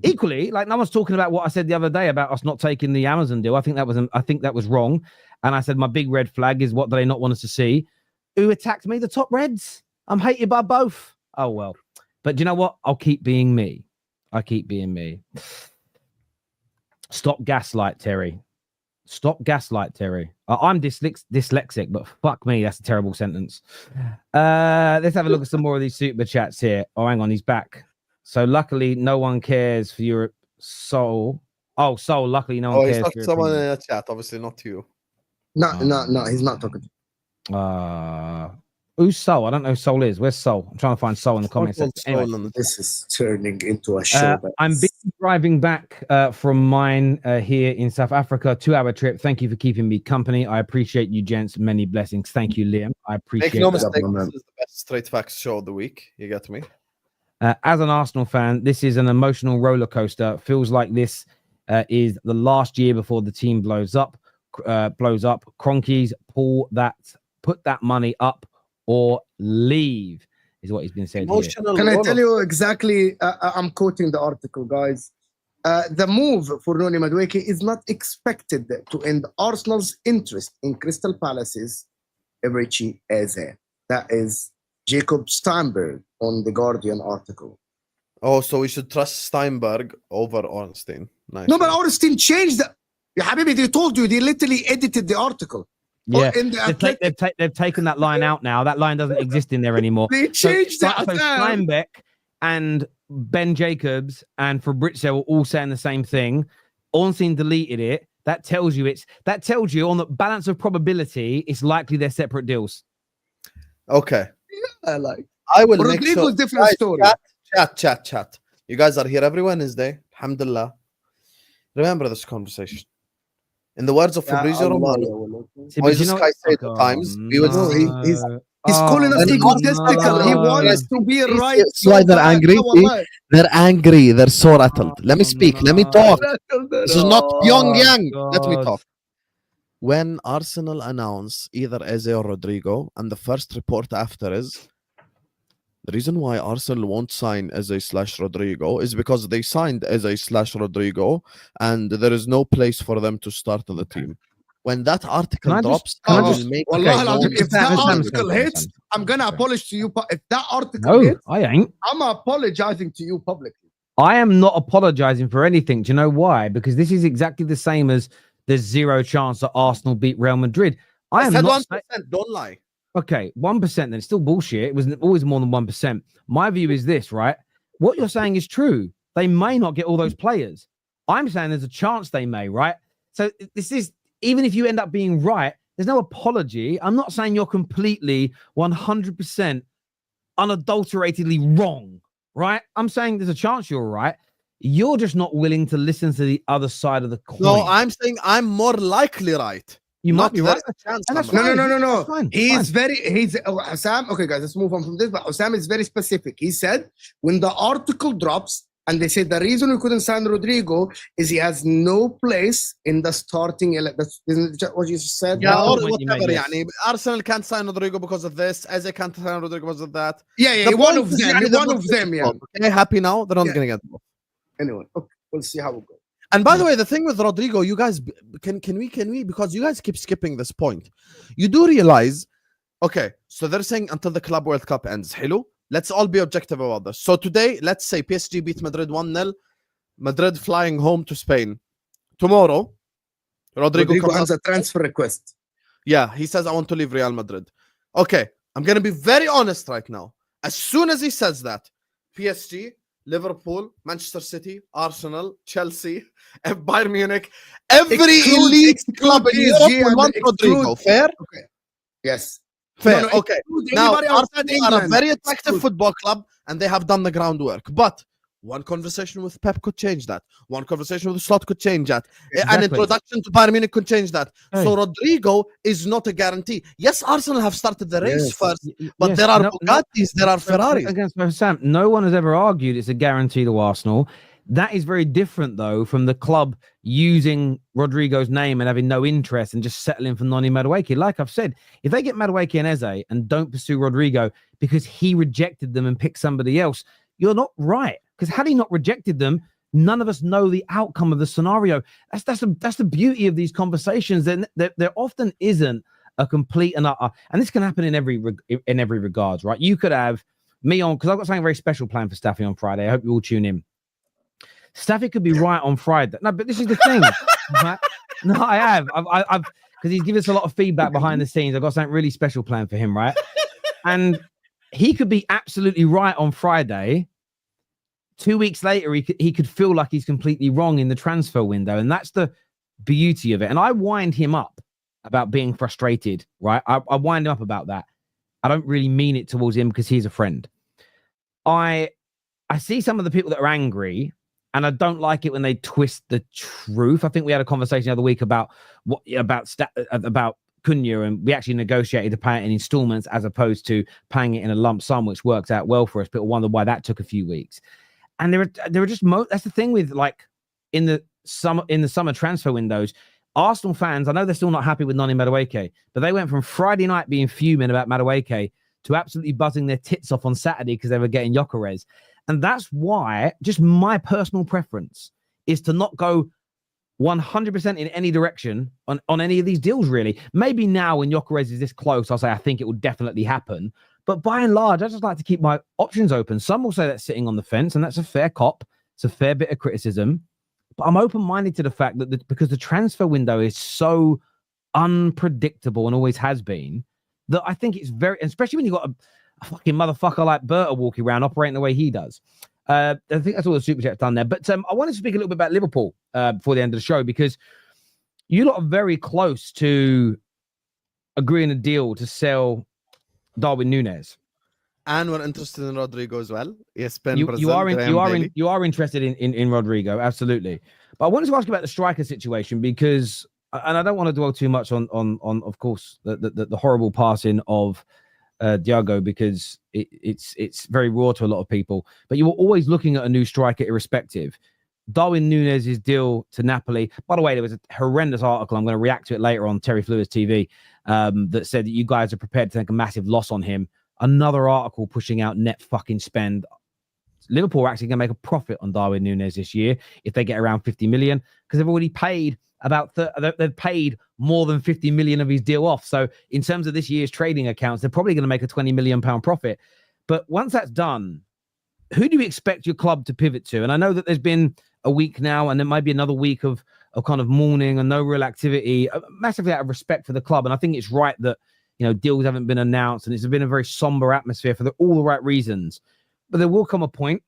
equally, like no one's talking about what I said the other day about us not taking the Amazon deal. I think that was wrong. And I said my big red flag is what do they not want us to see? Who attacked me? The top Reds. I'm hated by both. Oh well. But you know what? I'll keep being me. I keep being me. Stop gaslight, Terry. Stop gaslight, Terry. I'm dyslexic, but fuck me, that's a terrible sentence. Let's have a look at some more of these super chats here. Oh, hang on, he's back. So luckily, no one cares for your soul. Oh, soul. Luckily, no one cares. He's for talking your to someone opinion. in the chat, obviously not you. No, he's not talking. Who's Soul? I don't know who Soul is. Where's Soul? I'm trying to find Soul in the comments section. Anyway, This is turning into a show. I'm busy driving back from mine here in South Africa, 2-hour trip. Thank you for keeping me company. I appreciate you, gents. Many blessings. Thank you, Liam. I appreciate Make no that. mistake, this is the best straight facts show of the week. You get me? As an Arsenal fan, this is an emotional roller coaster. Feels like this is the last year before the team blows up. Cronkies, put that money up or leave, is what he's been saying. Can I tell you exactly? I'm quoting the article, guys. The move for Noni Madueke is not expected to end Arsenal's interest in Crystal Palace's Eberechi Eze. That is Jacob Steinberg on the Guardian article. Oh, so we should trust Steinberg over Ornstein. Nice. No, but Ornstein changed the. Yeah, Habibi, they told you. They literally edited the article. Yeah, they've taken that line out now. That line doesn't exist in there anymore. They changed that. So Steinbeck and Ben Jacobs and Fabrizio were all saying the same thing. Ornstein deleted it. That tells you on the balance of probability, it's likely they're separate deals. Okay. Yeah, I will make sure. Different story. Chat. You guys are here every Wednesday. Alhamdulillah. Remember this conversation. In the words of Fabrizio Romano, Moises Caicedo at times, we would he's calling us egotistical. He wants to be right. That's why they're angry. They're angry. They're so rattled. Let me speak. Let me talk. This is not Pyongyang. Let me talk. When Arsenal announce either Eze or Rodrigo, and the first report after is the reason why Arsenal won't sign Eze/Rodrigo is because they signed Eze/Rodrigo and there is no place for them to start on the team. When that article drops, if that article hits, I'm gonna apologize to you. If that article hits, I ain't. I'm apologizing to you publicly. I am not apologizing for anything. Do you know why? Because this is exactly the same as there's zero chance that Arsenal beat Real Madrid. I am not 1%. Don't lie. Okay, 1%, then it's still bullshit. It was always more than 1%. My view is this, right? What you're saying is true. They may not get all those players. I'm saying there's a chance they may, right? So this is, even if you end up being right, there's no apology. I'm not saying you're completely 100% unadulteratedly wrong, right? I'm saying there's a chance you're right. You're just not willing to listen to the other side of the coin. No, I'm saying I'm more likely right. You might be right. No. He's Husam. Okay, guys, let's move on from this. But Husam is very specific. He said when the article drops and they said the reason we couldn't sign Rodrigo is he has no place in the starting. That's what you said. Yeah, or whatever. Arsenal can't sign Rodrigo because of this. Eze can't sign Rodrigo because of that. Yeah. One of them. Yeah. Okay, happy now. They're not gonna get them. Anyway, okay, we'll see how it goes. And by the way, the thing with Rodrigo, you guys can we because you guys keep skipping this point. You do realize, okay, so they're saying until the Club World Cup ends. Hello, let's all be objective about this. So today, let's say PSG beat Madrid 1-0, Madrid flying home to Spain. Tomorrow, Rodrigo has a transfer request. Yeah, he says I want to leave Real Madrid. Okay, I'm gonna be very honest right now. As soon as he says that, PSG, Liverpool, Manchester City, Arsenal, Chelsea, Bayern Munich, every elite club in Europe will want Rodrigo. Fair? Okay. Yes. Fair. Okay. Now, Arsenal are a very attractive football club and they have done the groundwork. But one conversation with Pep could change that. One conversation with Slot could change that. Exactly. An introduction to Bayern Munich could change that. Hey. So Rodrigo is not a guarantee. Yes, Arsenal have started the race first, but there are Bugattis, there are Ferraris. Against Sam, no one has ever argued it's a guarantee to Arsenal. That is very different, though, from the club using Rodrigo's name and having no interest and just settling for Noni Madueke. Like I've said, if they get Madueke and Eze and don't pursue Rodrigo because he rejected them and picked somebody else, you're not right. Because had he not rejected them, none of us know the outcome of the scenario. That's the beauty of these conversations. There often isn't a complete and utter, and this can happen in every regards, right? You could have me on, because I've got something very special planned for Staffy on Friday. I hope you all tune in. Staffy could be right on Friday. No, but this is the thing. Right? No, I have. I've because he's given us a lot of feedback behind the scenes. I've got something really special planned for him, right? And he could be absolutely right on Friday. 2 weeks later, he could feel like he's completely wrong in the transfer window. And that's the beauty of it. And I wind him up about being frustrated, right? I wind him up about that. I don't really mean it towards him because he's a friend. I see some of the people that are angry, and I don't like it when they twist the truth. I think we had a conversation the other week about Cunha, and we actually negotiated to pay it in installments as opposed to paying it in a lump sum, which works out well for us. But I wonder why that took a few weeks. And there are just that's the thing with, like, in the summer transfer windows, Arsenal fans, I know they're still not happy with Noni Madueke, but they went from Friday night being fuming about Madueke to absolutely buzzing their tits off on Saturday because they were getting Gyokeres. And that's why, just my personal preference is to not go 100% in any direction on any of these deals, really. Maybe now when Gyokeres is this close, I'll say I think it will definitely happen. But by and large, I just like to keep my options open. Some will say that's sitting on the fence, and that's a fair cop. It's a fair bit of criticism. But I'm open-minded to the fact that because the transfer window is so unpredictable and always has been, that I think it's very, especially when you've got a fucking motherfucker like Berta walking around operating the way he does. I think that's all the Superchats done there. But I wanted to speak a little bit about Liverpool before the end of the show, because you lot are very close to agreeing a deal to sell Darwin Núñez. And we're interested in Rodrigo as well. Yes, Ben. You are interested in Rodrigo, absolutely. But I wanted to ask you about the striker situation, because, and I don't want to dwell too much on of course, the horrible passing of Diogo, because it's very raw to a lot of people. But you were always looking at a new striker, irrespective. Darwin Núñez's deal to Napoli. By the way, there was a horrendous article. I'm going to react to it later on Terry Fluids TV that said that you guys are prepared to take a massive loss on him. Another article pushing out net fucking spend. Liverpool are actually going to make a profit on Darwin Núñez this year if they get around 50 million, because they've already paid they've paid more than 50 million of his deal off. So in terms of this year's trading accounts, they're probably going to make a 20 million pound profit. But once that's done, who do you expect your club to pivot to? And I know that there's been a week now, and there might be another week of kind of mourning and no real activity, massively out of respect for the club. And I think it's right that, you know, deals haven't been announced, and it's been a very somber atmosphere for all the right reasons. But there will come a point,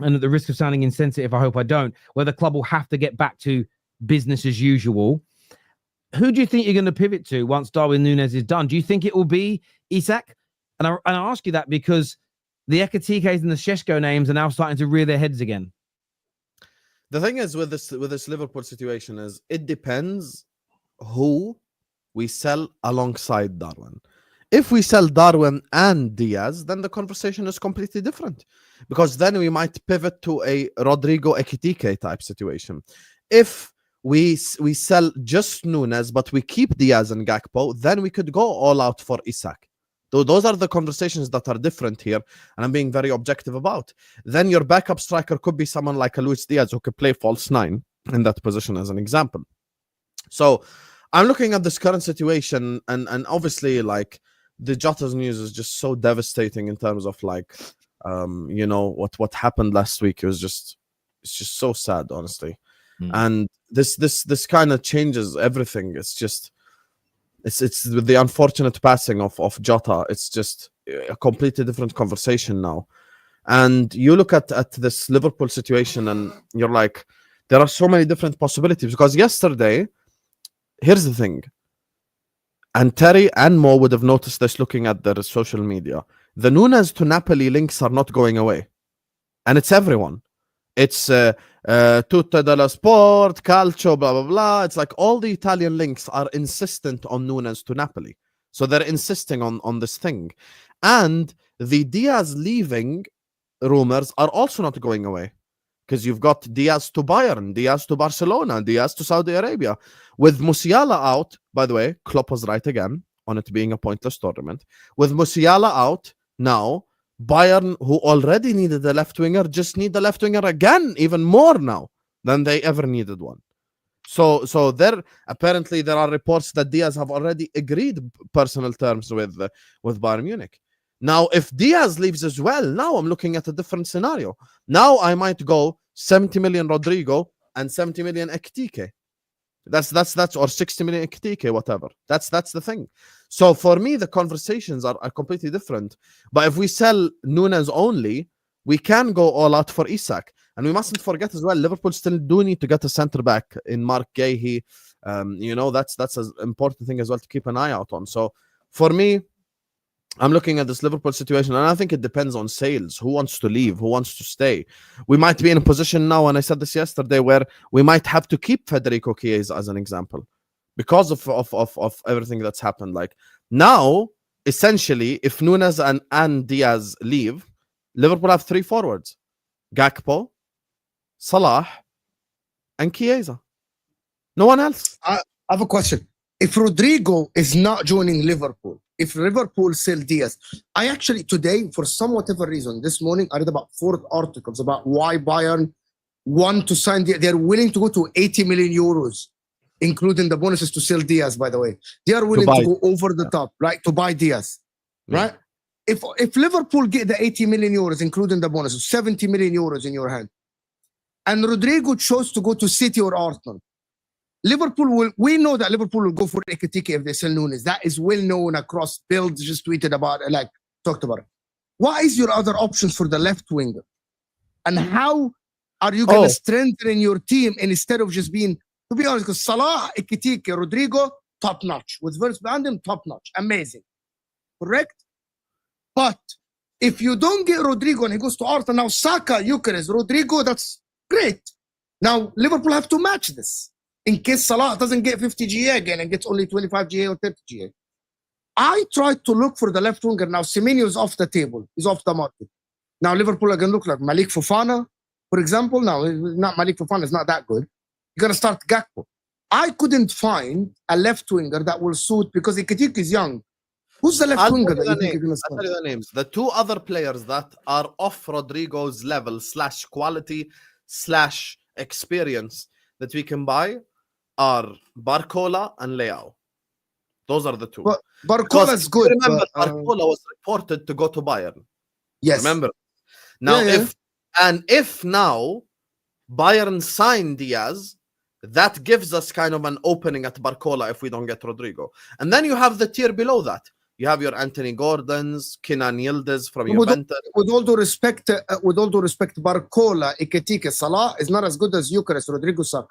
and at the risk of sounding insensitive, I hope I don't, where the club will have to get back to business as usual. Who do you think you're going to pivot to once Darwin Núñez is done? Do you think it will be Isak? And I ask you that because the Ekatikes and the Šeško names are now starting to rear their heads again. The thing is with this Liverpool situation is it depends who we sell alongside Darwin. If we sell Darwin and Diaz, then the conversation is completely different, because then we might pivot to a Rodrigo Ekitike type situation. If we sell just Núñez, but we keep Diaz and Gakpo, then we could go all out for Isak. Those are the conversations that are different here, and I'm being very objective about. Then your backup striker could be someone like a Luis Diaz who could play false nine in that position, as an example. So I'm looking at this current situation, and obviously, like, the Jota's news is just so devastating in terms of, like, you know, what happened last week. It's just so sad, honestly. And this kind of changes everything. It's with the unfortunate passing of Jota. It's just a completely different conversation now. And you look at this Liverpool situation, and you're like, there are so many different possibilities. Because yesterday, here's the thing, and Terry and Mo would have noticed this looking at their social media. The Núñez to Napoli links are not going away. And it's everyone. It's Tutta dello Sport, Calcio, blah, blah, blah. It's like all the Italian links are insistent on Núñez to Napoli. So they're insisting on this thing. And the Diaz leaving rumors are also not going away. Because you've got Diaz to Bayern, Diaz to Barcelona, Diaz to Saudi Arabia. With Musiala out, by the way, Klopp was right again on it being a pointless tournament. With Musiala out now, Bayern, who already needed a left winger, just need the left winger again, even more now than they ever needed one. So there apparently there are reports that Diaz have already agreed personal terms with Bayern Munich. Now, if Diaz leaves as well, now I'm looking at a different scenario. Now I might go 70 million Rodrigo and 70 million Ekitike. That's or 60 million Ekitike, whatever. That's the thing. So for me, the conversations are completely different. But if we sell Nunes only, we can go all out for Isak. And we mustn't forget as well, Liverpool still do need to get a centre back in Mark Gahey. That's an important thing as well to keep an eye out on. So for me, I'm looking at this Liverpool situation, and I think it depends on sales. Who wants to leave? Who wants to stay? We might be in a position now, and I said this yesterday, where we might have to keep Federico Chiesa as an example because of everything that's happened. Like now, essentially, if Nunes and Diaz leave, Liverpool have 3 forwards: Gakpo, Salah, and Chiesa. No one else. I have a question. If Rodrigo is not joining Liverpool, if Liverpool sell Diaz, I actually today, for some whatever reason, this morning I read about 4 articles about why Bayern want to sign. They're willing to go to 80 million euros, including the bonuses to sell Diaz. By the way, they are willing to go over the top, right, to buy Diaz, right? If Liverpool get the 80 million euros, including the bonuses, 70 million euros in your hand, and Rodrigo chose to go to City or Arsenal, we know that Liverpool will go for Ekitike if they sell Nunes. That is well known across builds, just tweeted about it, like talked about it. What is your other options for the left winger? And how are you going to strengthen your team instead of just being, to be honest, because Salah, Ekitike, Rodrigo, top notch. With Verts behind him, top notch. Amazing. Correct? But if you don't get Rodrigo and he goes to Arsenal, now Saka, Gyokeres, Rodrigo, that's great. Now Liverpool have to match this. In case Salah doesn't get 50 GA again and gets only 25 GA or 30 GA. I tried to look for the left winger. Now Semenyo is off the table. He's off the market. Now Liverpool are going to look like Malik Fofana, for example. Now, not Malik Fofana is not that good. You're going to start Gakpo. I couldn't find a left winger that will suit because Ekitike is young. Who's the left winger that you think you're going to start? I'll tell you the names. The 2 other players that are off Rodrigo's level / quality / experience that we can buy are Barcola and Leao. Those are the 2. But Barcola is good. Remember, Barcola was reported to go to Bayern. Yes. Remember? Now, if now Bayern sign Diaz, that gives us kind of an opening at Barcola if we don't get Rodrigo. And then you have the tier below that. You have your Anthony Gordons, Kenan Yildiz from Juventus. With all due respect, Barcola, Ekitike, Salah is not as good as Gyokeres, Rodrigo, Saka.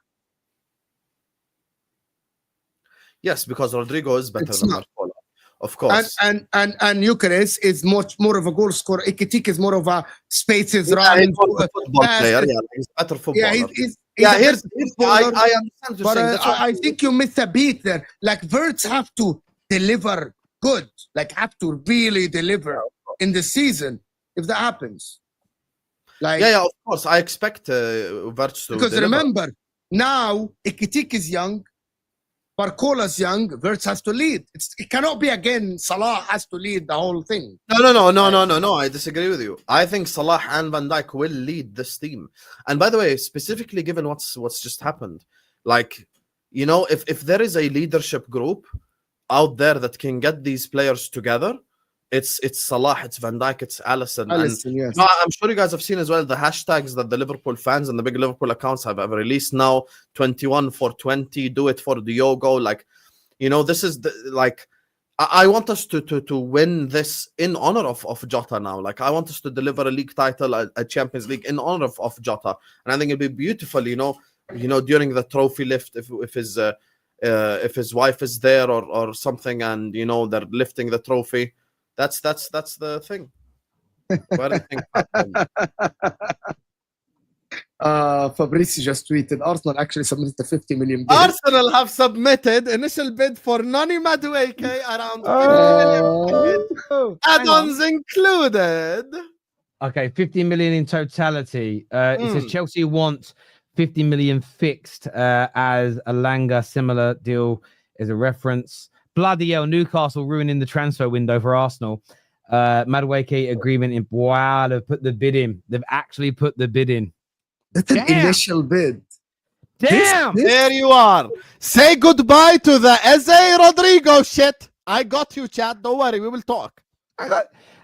Yes, because Rodrigo is better than Barcola, of course. And Gyokeres is much more of a goal scorer. Ekitike is more of a spaces around. He's a football player. Yeah, he's a better footballer. I understand. But I think you missed a beat there. Like Verts have to deliver good, like have to really deliver in the season if that happens. Like of course, I expect Verts to. Because deliver. Remember, now Ekitike is young. Barcola's young, Verts has to lead. It cannot be again Salah has to lead the whole thing. No. I disagree with you. I think Salah and Van Dijk will lead this team. And by the way, specifically given what's just happened, like, you know, if there is a leadership group out there that can get these players together, it's Salah, it's Van Dijk, it's Alisson. Yes. No, I'm sure you guys have seen as well the hashtags that the Liverpool fans and the big Liverpool accounts have released now. 21 for 20, do it for Diogo. Like, you know, this is I want us to win this in honor of Jota now. Like, I want us to deliver a league title, a Champions League in honor of Jota. And I think it'd be beautiful, you know, during the trophy lift, if his wife is there or something, and you know they're lifting the trophy. That's the thing. What do you think happened? Fabrice just tweeted, Arsenal actually submitted the 50 million bid. Arsenal have submitted initial bid for Nani Madueke around 50 million. Add-ons included. Okay, 50 million in totality. It says Chelsea wants 50 million fixed as a Langa similar deal is a reference. Bloody hell, Newcastle ruining the transfer window for Arsenal. Madueke agreement in. Wow, they've put the bid in. They've actually put the bid in. That's an initial bid. Damn! There you are. Say goodbye to the Eze Rodrigo shit. I got you, chat. Don't worry, we will talk. Hang on.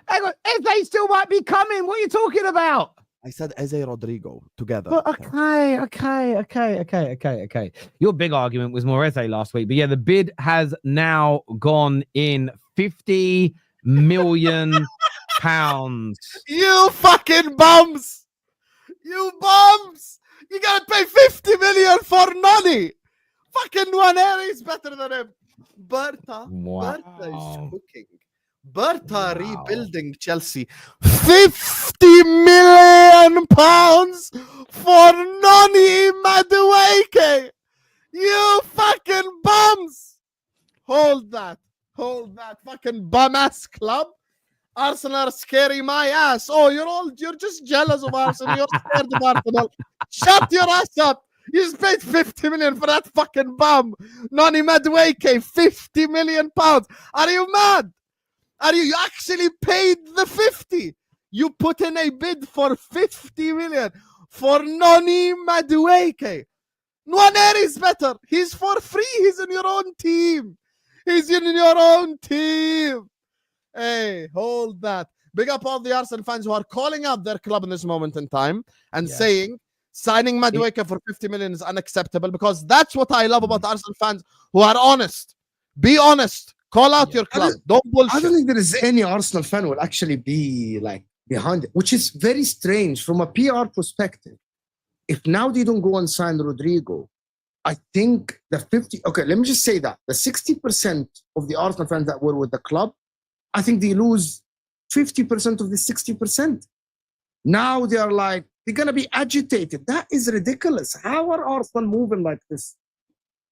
Eze still might be coming. What are you talking about? I said Eze Rodrigo together. But okay. Your big argument was more Eze last week, but yeah, the bid has now gone in. 50 million pounds. You fucking bums! You bums! You gotta pay 50 million for Nani. Fucking Nwaneri is better than him. Berta is cooking. Berta rebuilding Chelsea. 50 million pounds for Nani Madueke. You fucking bums! Hold that fucking bum-ass club. Arsenal are scary my ass. Oh, you're just jealous of Arsenal. You're scared of Arsenal. Shut your ass up. You just paid 50 million for that fucking bum. Nani Madueke, 50 million pounds. Are you mad? You actually paid the 50. You put in a bid for 50 million for Nani Madueke. Nwaneri is better. He's for free. He's in your own team. Hey, hold that. Big up all the Arsenal fans who are calling out their club in this moment in time and saying signing Madueke for 50 million is unacceptable, because that's what I love about Arsenal fans who are honest. Be honest. Call out your club. Don't bullshit. I don't think there is any Arsenal fan who will actually be like behind it, which is very strange from a PR perspective. If now they don't go and sign Rodrigo, I think the 50, okay, let me just say that the 60% of the Arsenal fans that were with the club, I think they lose 50% of the 60%. Now they are like, they're going to be agitated. That is ridiculous. How are Arsenal moving like this?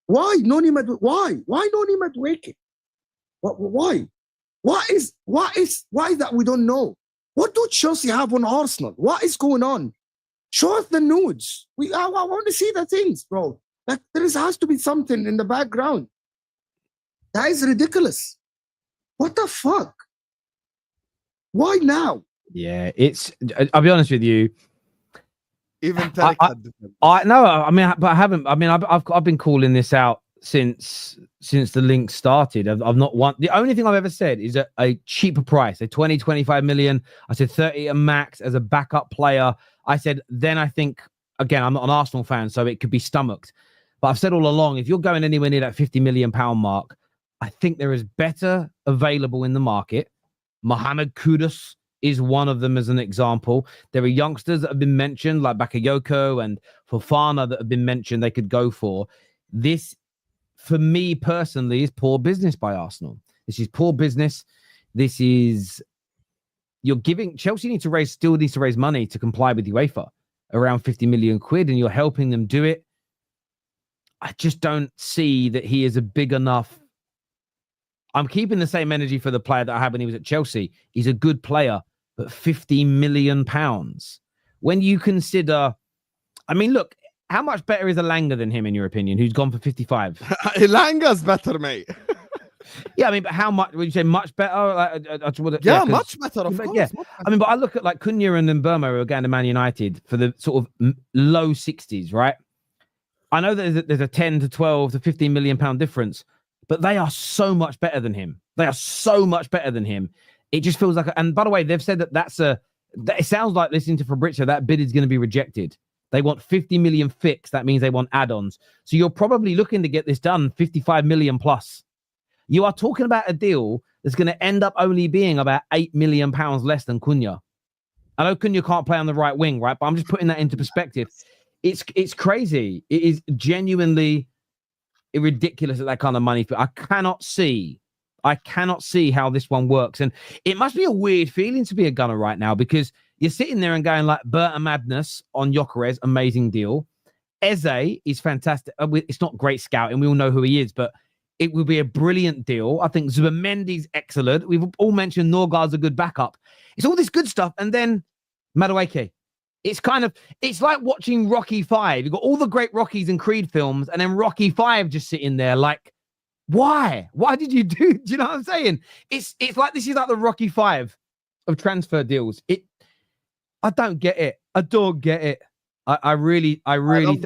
Why Noni Madueke? Why Noni Madueke? Why? Why is that we don't know? What do Chelsea have on Arsenal? What is going on? Show us the nudes. I want to see the things, bro. Like has to be something in the background. That is ridiculous. What the fuck? Why now? Yeah, I'll be honest with you. Even I've been calling this out since the link started. I've not want. The only thing I've ever said is a cheaper price, a 20-25 million. I said 30 a max as a backup player. I said then I think, again, I'm not an Arsenal fan, so it could be stomached. But I've said all along, if you're going anywhere near that 50 million pound mark, I think there is better available in the market. Mohamed Kudus is one of them as an example. There are youngsters that have been mentioned, like Bakayoko and Fofana, that have been mentioned they could go for. This, for me personally, is poor business by Arsenal. This is poor business. This is, you're giving, Chelsea still needs to raise money to comply with UEFA, around 50 million quid, and you're helping them do it. I just don't see that he is a big enough. I'm keeping the same energy for the player that I had when he was at Chelsea. He's a good player, but 50 million pounds. When you consider, I mean, look, how much better is Elanga than him, in your opinion, who's gone for 55? Elanga's better, mate. Yeah, I mean, but how much would you say? Much better? Much better, of course. Yeah, I mean, but I look at like Cunha and Mbeumo who are going to Man United for the sort of low 60s, right? I know there's a 10 to 12 to 15 million pound difference, but they are so much better than him. It just feels like, and by the way, they've said that it sounds like, listening to Fabrizio, that bid is going to be rejected. They want 50 million fixed. That means they want add-ons. So you're probably looking to get this done 55 million plus. You are talking about a deal that's going to end up only being about 8 million pounds less than Cunha. I know Cunha can't play on the right wing, right? But I'm just putting that into perspective. It's crazy. It is genuinely ridiculous at that kind of money. I cannot see how this one works. And it must be a weird feeling to be a Gunner right now, because you're sitting there and going like, Berta Madness on Gyokeres, amazing deal. Eze is fantastic. It's not great scouting. We all know who he is, but it will be a brilliant deal. I think Zubamendi's excellent. We've all mentioned Norgard's a good backup. It's all this good stuff. And then Madueke. It's like watching Rocky 5. You've got all the great Rockies and Creed films, and then Rocky 5 just sitting there like, Why? Why did you do? Do you know what I'm saying? It's like this is like the Rocky Five of transfer deals. I don't get it. I don't get it. I really. I mean,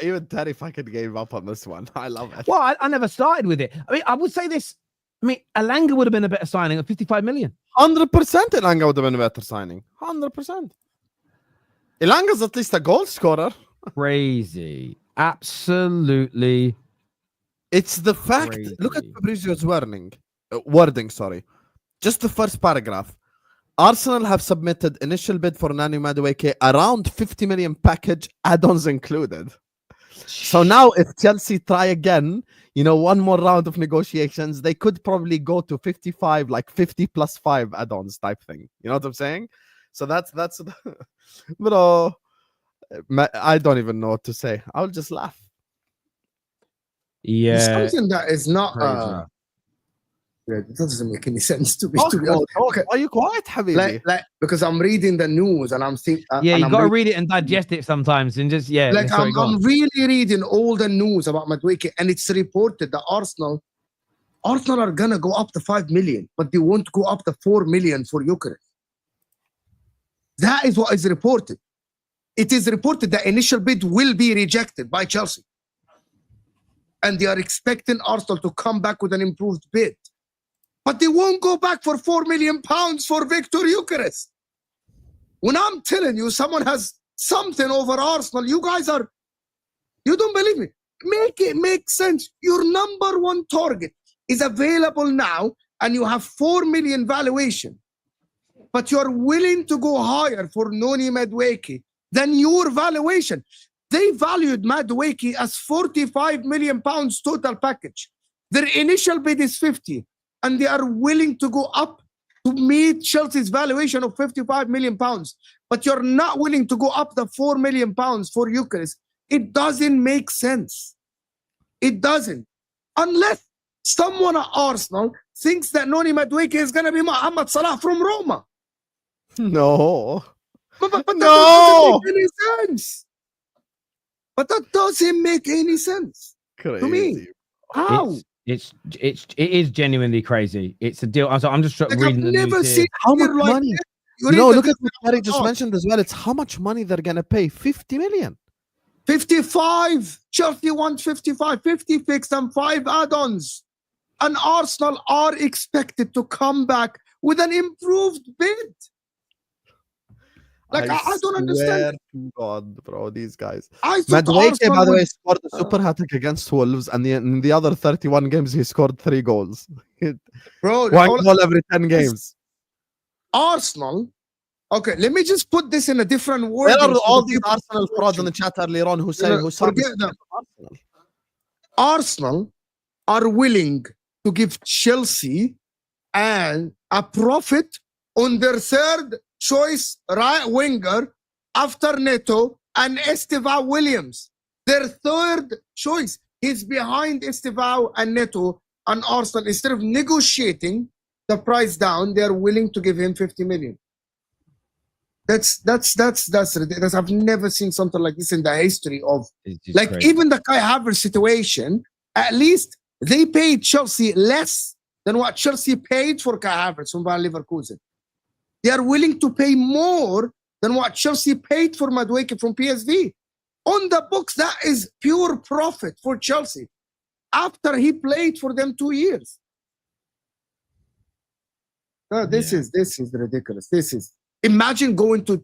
even Terry fucking gave up on this one. I love it. well, I never started with it. I mean, I would say this. I mean, Elanga would have been a better signing at 55 million. 100% Elanga would have been a better signing. 100%. Elanga's at least a goal scorer. Crazy. Absolutely. It's the fact. Crazy. Look at Fabrizio's wording. Sorry, just the first paragraph. Arsenal have submitted initial bid for Nani Madueke around 50 million package, add-ons included. So now, if Chelsea try again, one more round of negotiations, they could probably go to 55, like 50 plus 5 add-ons type thing. You know what I'm saying? So that's bro. I don't even know what to say. I'll just laugh. Yeah. Something that is not. Crazy. It doesn't make any sense to me. To be Talk, honest. talk. Are you quiet, Habibi? Like because I'm reading the news and I'm thinking. Yeah, you got to read it and digest it sometimes, and just Like sorry, I'm really reading all the news about Madueke, and it's reported that Arsenal are gonna go up to 5 million, but they won't go up to 4 million for Gyokeres. That is what is reported. It is reported that initial bid will be rejected by Chelsea, and they are expecting Arsenal to come back with an improved bid. But they won't go back for £4 million for Victor Gyokeres. When I'm telling you someone has something over Arsenal, you don't believe me. Make it make sense. Your number one target is available now and you have 4 million valuation. But you're willing to go higher for Noni Madueke than your valuation. They valued Madueke as £45 million total package. Their initial bid is 50. And they are willing to go up to meet Chelsea's valuation of £55 million. But you're not willing to go up the £4 million for Gyokeres. It doesn't make sense. It doesn't. Unless someone at Arsenal thinks that Noni Madueke is going to be Mohamed Salah from Roma. No. But that No. doesn't make any sense. But that doesn't make any sense. Crazy. To me. How? It is genuinely crazy. It's a deal. I'm just Like, reading I've the never news seen here. How much like money? this. Look at what Terry just mentioned as well. It's how much money they're gonna pay. 50 million. 55. Chelsea wants 55. 50 fixed and 5 add-ons. And Arsenal are expected to come back with an improved bid. Like, I don't understand. To God, bro, these guys. Madueke, by the way, scored a super hat-trick against Wolves, and in the other 31 games, he scored 3 goals. Bro, One goal every 10 games. Arsenal. Okay, let me just put this in a different word. There are all these Arsenal frauds in the chat earlier on who say forget them. Arsenal are willing to give Chelsea and a profit on their third choice right winger after Neto and Estevao Williams. Their third choice is behind Estevao and Neto, and Arsenal, instead of negotiating the price down, they're willing to give him 50 million. That's ridiculous. I've never seen something like this in the history of, like, crazy. Even the Kai Havertz situation, at least they paid Chelsea less than what Chelsea paid for Kai Havertz from Bayer Leverkusen. They are willing to pay more than what Chelsea paid for Madueke from PSV. On the books, that is pure profit for Chelsea after he played for them 2 years. This is ridiculous. This is, imagine going to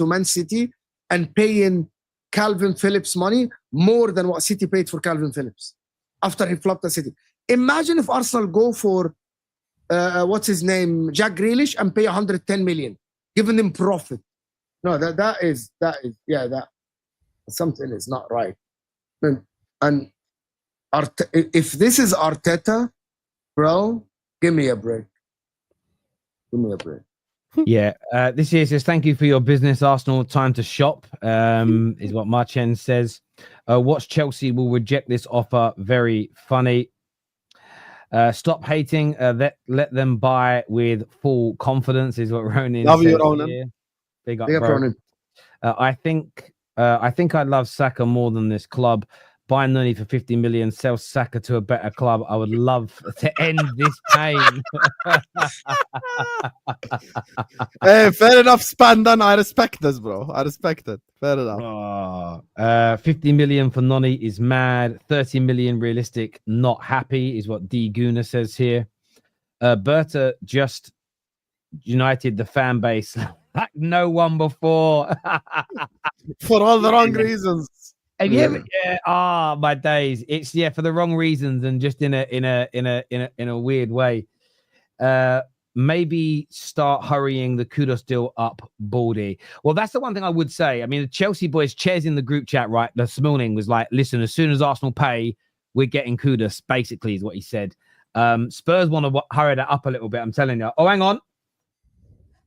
Man City and paying Calvin Phillips money more than what City paid for Calvin Phillips after he flopped the City. Imagine if Arsenal go for what's his name, Jack Grealish, and pay 110 million, giving him profit. No, that is something is not right. And if this is Arteta, bro, give me a break. Give me a break. Yeah, this here says, thank you for your business, Arsenal. Time to shop, is what Marchen says. Watch Chelsea will reject this offer. Very funny. Stop hating. Let them buy with full confidence, is what Ronan Love says. you, Ronan. Here. Big up, Yeah, bro. I think I love Saka more than this club, Buy Nani for 50 million, sell Saka to a better club. I would love to end this pain. Hey, fair enough, Spandan. I respect this, bro. I respect it. Fair enough. 50 million for Nani is mad. 30 million realistic, not happy, is what D Guna says here. Berta just united the fan base like no one before. For all the wrong reasons. Have you ever, my days. It's for the wrong reasons and just in a weird way. Maybe start hurrying the Kudus deal up, Baldy. Well, that's the one thing I would say. I mean, the Chelsea boys chairs in the group chat right this morning was like, listen, as soon as Arsenal pay, we're getting Kudus, basically is what he said. Spurs want to hurry that up a little bit, I'm telling you. Oh, hang on.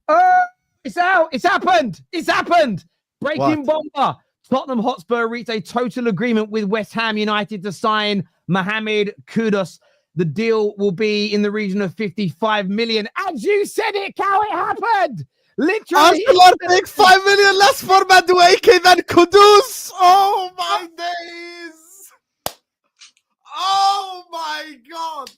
Oh, it's out. It's happened. It's happened. Breaking bomber. Tottenham Hotspur reached a total agreement with West Ham United to sign Mohamed Kudus. The deal will be in the region of 55 million. As you said it, Cal, it happened. Literally. Arsenal take 5 million less for Madueke than Kudus. Oh, my days. Oh, my God.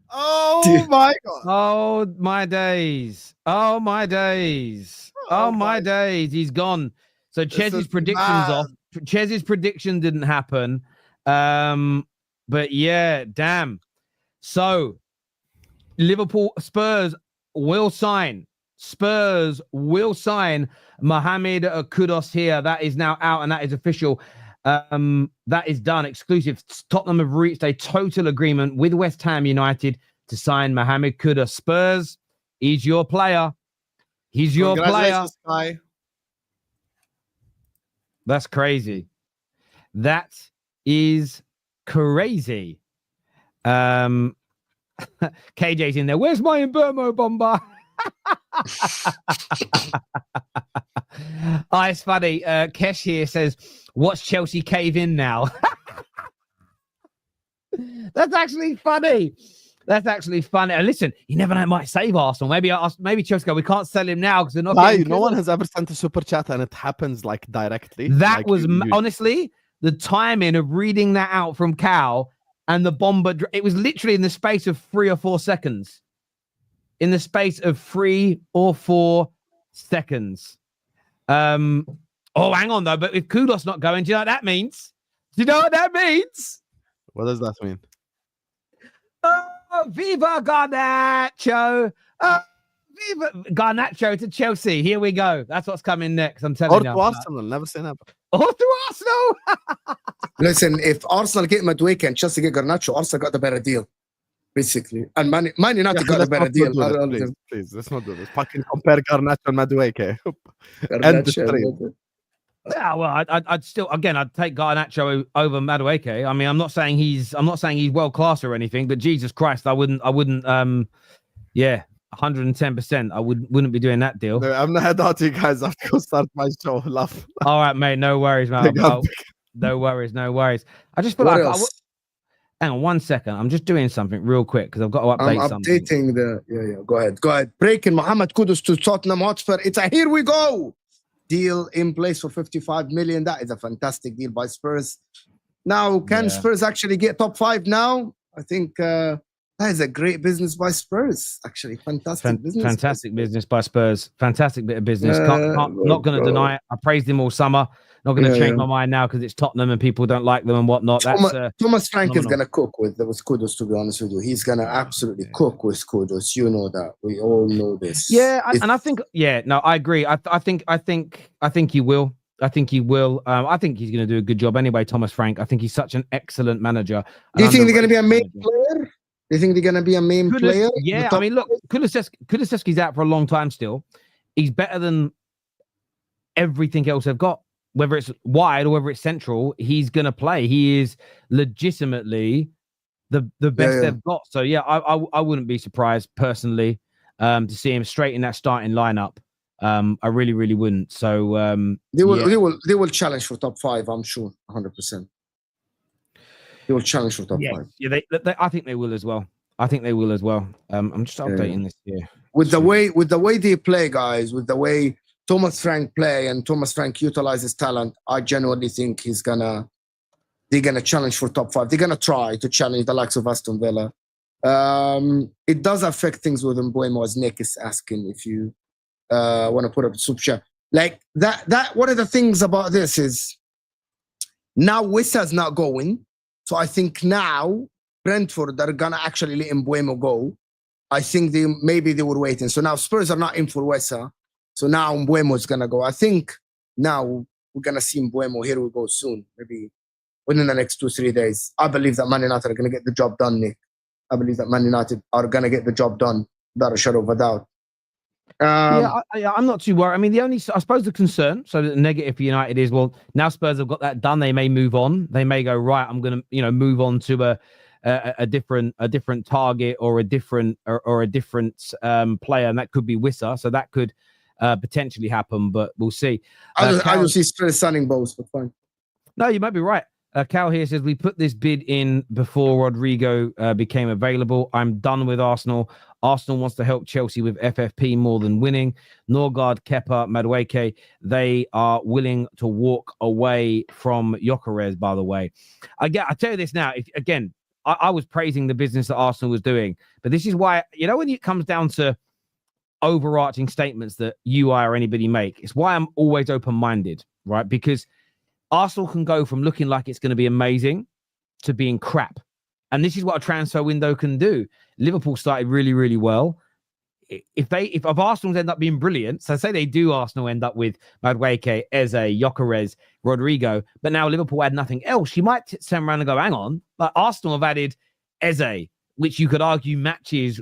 Oh, my God. Oh, my days. Oh, my days. Oh, my days. He's gone. So Chez's predictions off. Chez's prediction didn't happen. But yeah, damn. So Liverpool, Spurs will sign. Spurs will sign Mohamed Kudus here. That is now out and that is official. That is done. Exclusive. Tottenham have reached a total agreement with West Ham United to sign Mohamed Kudus. Spurs, he's your player. He's your player. Guy. That's crazy. That is crazy. KJ's in there. Where's my Mbeumo bomber? Oh, it's funny. Kesh here says, watch Chelsea cave in now. That's actually funny. That's actually funny. And listen, you never know, it might save Arsenal. Maybe Chelsea go, we can't sell him now because they're not. No one has ever sent a super chat and it happens like directly. That like was honestly the timing of reading that out from Cal and the bomber. It was literally in the space of 3 or 4 seconds. In the space of 3 or 4 seconds. Oh, hang on though. But if Kudus not going, do you know what that means? Do you know what that means? What does that mean? Oh, Viva Garnacho! Viva Garnacho to Chelsea. Here we go. That's what's coming next. I'm telling you. Or to Arsenal. Never seen that. Or to Arsenal. Listen, if Arsenal get Madueke and Chelsea get Garnacho, Arsenal got the better deal, basically. And Man United got a better deal. Please, let's not do this. Fucking compare Garnacho and Madueke. End the stream. Yeah, well, I'd still, again, I'd take Garnacho over Madueke. I mean, I'm not saying he's world class or anything, but Jesus Christ, I wouldn't, 110%. I wouldn't be doing that deal. No, I'm not head out to you guys. I have to go start my show. Love. All right, mate. No worries, man. No worries. I just feel What like else? hang on 1 second. I'm just doing something real quick because I've got to update I'm something. updating the. Go ahead. Breaking Mohamed Kudus to Tottenham Hotspur. It's a here we go deal in place for 55 million. That is a fantastic deal by Spurs. Now, can Spurs actually get top 5 now? I think that is a great business by Spurs. Actually, fantastic business. Fantastic business by Spurs. Fantastic bit of business. Not going to deny it. I praised him all summer. Not going to change my mind now because it's Tottenham and people don't like them and whatnot. Thomas Frank is going to cook with Kudus, to be honest with you. He's going to absolutely cook with Kudus. You know that. We all know this. Yeah, and I think, I agree. I think he will. I think he will. I think he's going to do a good job anyway, Thomas Frank. I think he's such an excellent manager. Do you think they're going to be a main player? Do you think they're going to be a main player? Yeah, I mean, look, Kulusevski's out for a long time still. He's better than everything else they've got. Whether it's wide or whether it's central, he's going to play. He is legitimately the best they've got. So, I wouldn't be surprised personally to see him straight in that starting lineup. I really, really wouldn't. So they will challenge for top 5, I'm sure, 100%. They will challenge for top 5. Yeah, I think they will as well. I'm just updating this here. With the way they play, guys, with the way Thomas Frank play and Thomas Frank utilizes talent, I genuinely think he's gonna they're going to challenge for top 5. They're going to try to challenge the likes of Aston Villa. It does affect things with Mbeumo, as Nick is asking if you want to put up a super chat. Like that one of the things about this is now Wissa's not going. So I think now Brentford are going to actually let Mbeumo go. I think maybe they were waiting. So now Spurs are not in for Wissa. So now Mbeumo is going to go. I think now we're going to see Mbeumo. Here we go soon. Maybe within the next 2-3 days. I believe that Man United are going to get the job done, Nick. I believe that Man United are going to get the job done without a shadow of a doubt. I'm not too worried. I mean, I suppose the concern, so the negative for United is, well, now Spurs have got that done. They may move on. They may go, right, I'm going to, move on to a different target or a different player, and that could be Wissa. So that could potentially happen, but we'll see. I don't see Spurs signing both, but fine. No, you might be right. Cal here says, we put this bid in before Rodrigo became available. I'm done with Arsenal. Arsenal wants to help Chelsea with FFP more than winning. Norgard, Kepa, Madueke, they are willing to walk away from Gyokeres, by the way. I tell you this now, I was praising the business that Arsenal was doing, but this is why, when it comes down to overarching statements that I or anybody make, it's why I'm always open-minded, right? Because Arsenal can go from looking like it's going to be amazing to being crap. And this is what a transfer window can do. Liverpool started really, really well. If Arsenal end up being brilliant, so say they do, Arsenal end up with Madueke, Eze, Gyokeres, Rodrigo, but now Liverpool had nothing else, you might turn around and go, hang on, but Arsenal have added Eze, which you could argue matches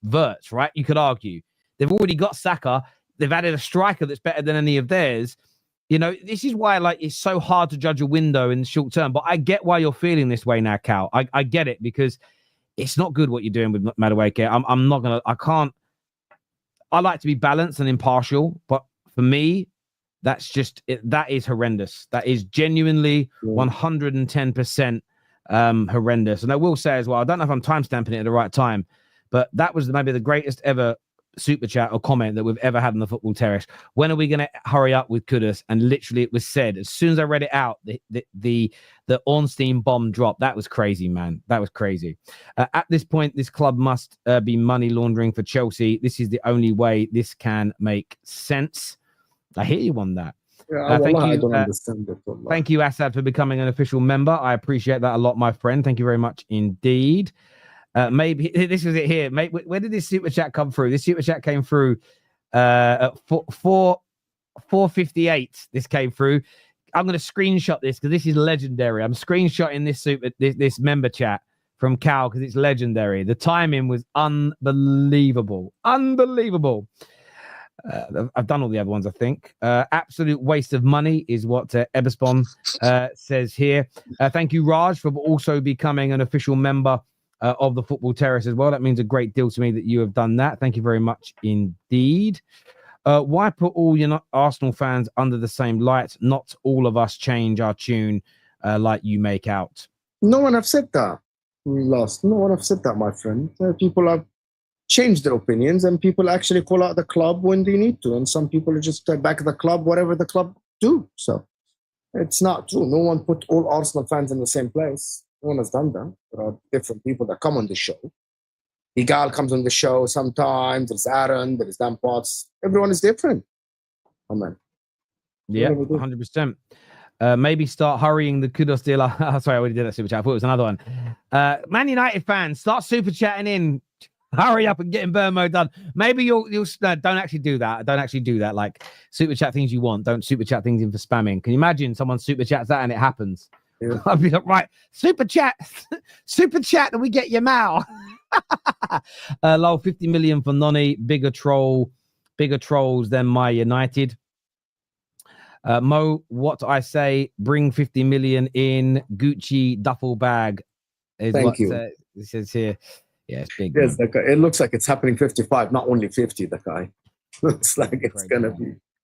Verts, right? You could argue. They've already got Saka. They've added a striker that's better than any of theirs. This is why I it's so hard to judge a window in the short term, but I get why you're feeling this way now, Cal. I get it, because it's not good what you're doing with Madueke. I like to be balanced and impartial, but for me, that's just it. That is horrendous. That is genuinely 110% horrendous. And I will say as well, I don't know if I'm timestamping it at the right time, but that was maybe the greatest ever super chat or comment that we've ever had on the Football Terrace. When are we going to hurry up with Kudus? And literally it was said, as soon as I read it out, the Ornstein bomb dropped. That was crazy, man. That was crazy. At this point, this club must be money laundering for Chelsea. This is the only way this can make sense. I hear you on that. Yeah, thank you. I don't understand it. Thank you, Assad, for becoming an official member. I appreciate that a lot, my friend. Thank you very much indeed. Maybe this is it here. Mate, where did this super chat come through? This super chat came through at 4:58. This came through. I'm going to screenshot this because this is legendary. I'm screenshotting this member chat from Cal because it's legendary. The timing was unbelievable. Unbelievable. I've done all the other ones, I think. Absolute waste of money is what Eberspon says here. Thank you, Raj, for also becoming an official member of the Football Terrace as well. That means a great deal to me that you have done that. Thank you very much indeed. Why put all your Arsenal fans under the same light? Not all of us change our tune like you make out. No one have said that. No one have said that, my friend. People have changed their opinions, and people actually call out the club when they need to, and some people just back the club, whatever the club do. So it's not true. No one put all Arsenal fans in the same place. No one has done that. There are different people that come on the show. Igal comes on the show sometimes. There's Aaron. There's Dan Potts. Everyone is different. Amen. Yeah, 100%. Maybe start hurrying the Kudus deal. Sorry, I already did that super chat. I thought it was another one. Man United fans, start super chatting in. Hurry up and get Mbeumo done. Maybe you'll don't actually do that. Don't actually do that. Like super chat things you want. Don't super chat things in for spamming. Can you imagine someone super chats that and it happens? Yeah. I'd be like, right, super chat, and we get your mail. Lol, 50 million for Noni, bigger trolls than my United. Mo, what I say, bring 50 million in Gucci duffel bag. Is Thank what you. It says here. Yeah, it's big. Yes, it looks like it's happening 55, not only 50. The guy looks like it's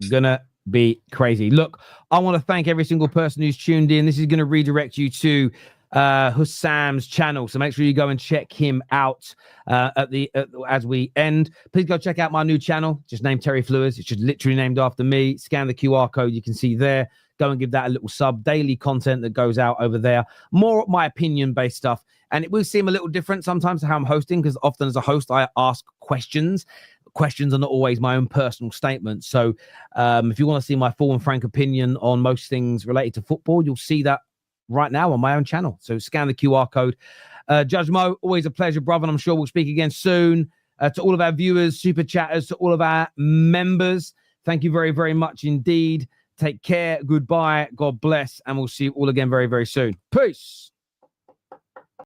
gonna be crazy. Look, I want to thank every single person who's tuned in. This is going to redirect you to Husam's channel, so make sure you go and check him out as we end. Please go check out my new channel, just named Terry Flewers. It's just literally named after me. Scan the QR code you can see there. go and give that a little sub. Daily content that goes out over there. More my opinion-based stuff. And it will seem a little different sometimes to how I'm hosting, because often as a host, I ask questions. Questions are not always my own personal statements. So if you want to see my full and frank opinion on most things related to football, you'll see that right now on my own channel. So scan the QR code. Judge Mo, always a pleasure, brother. And I'm sure we'll speak again soon. To all of our viewers, super chatters, to all of our members, thank you very, very much indeed. Take care. Goodbye. God bless. And we'll see you all again very, very soon. Peace.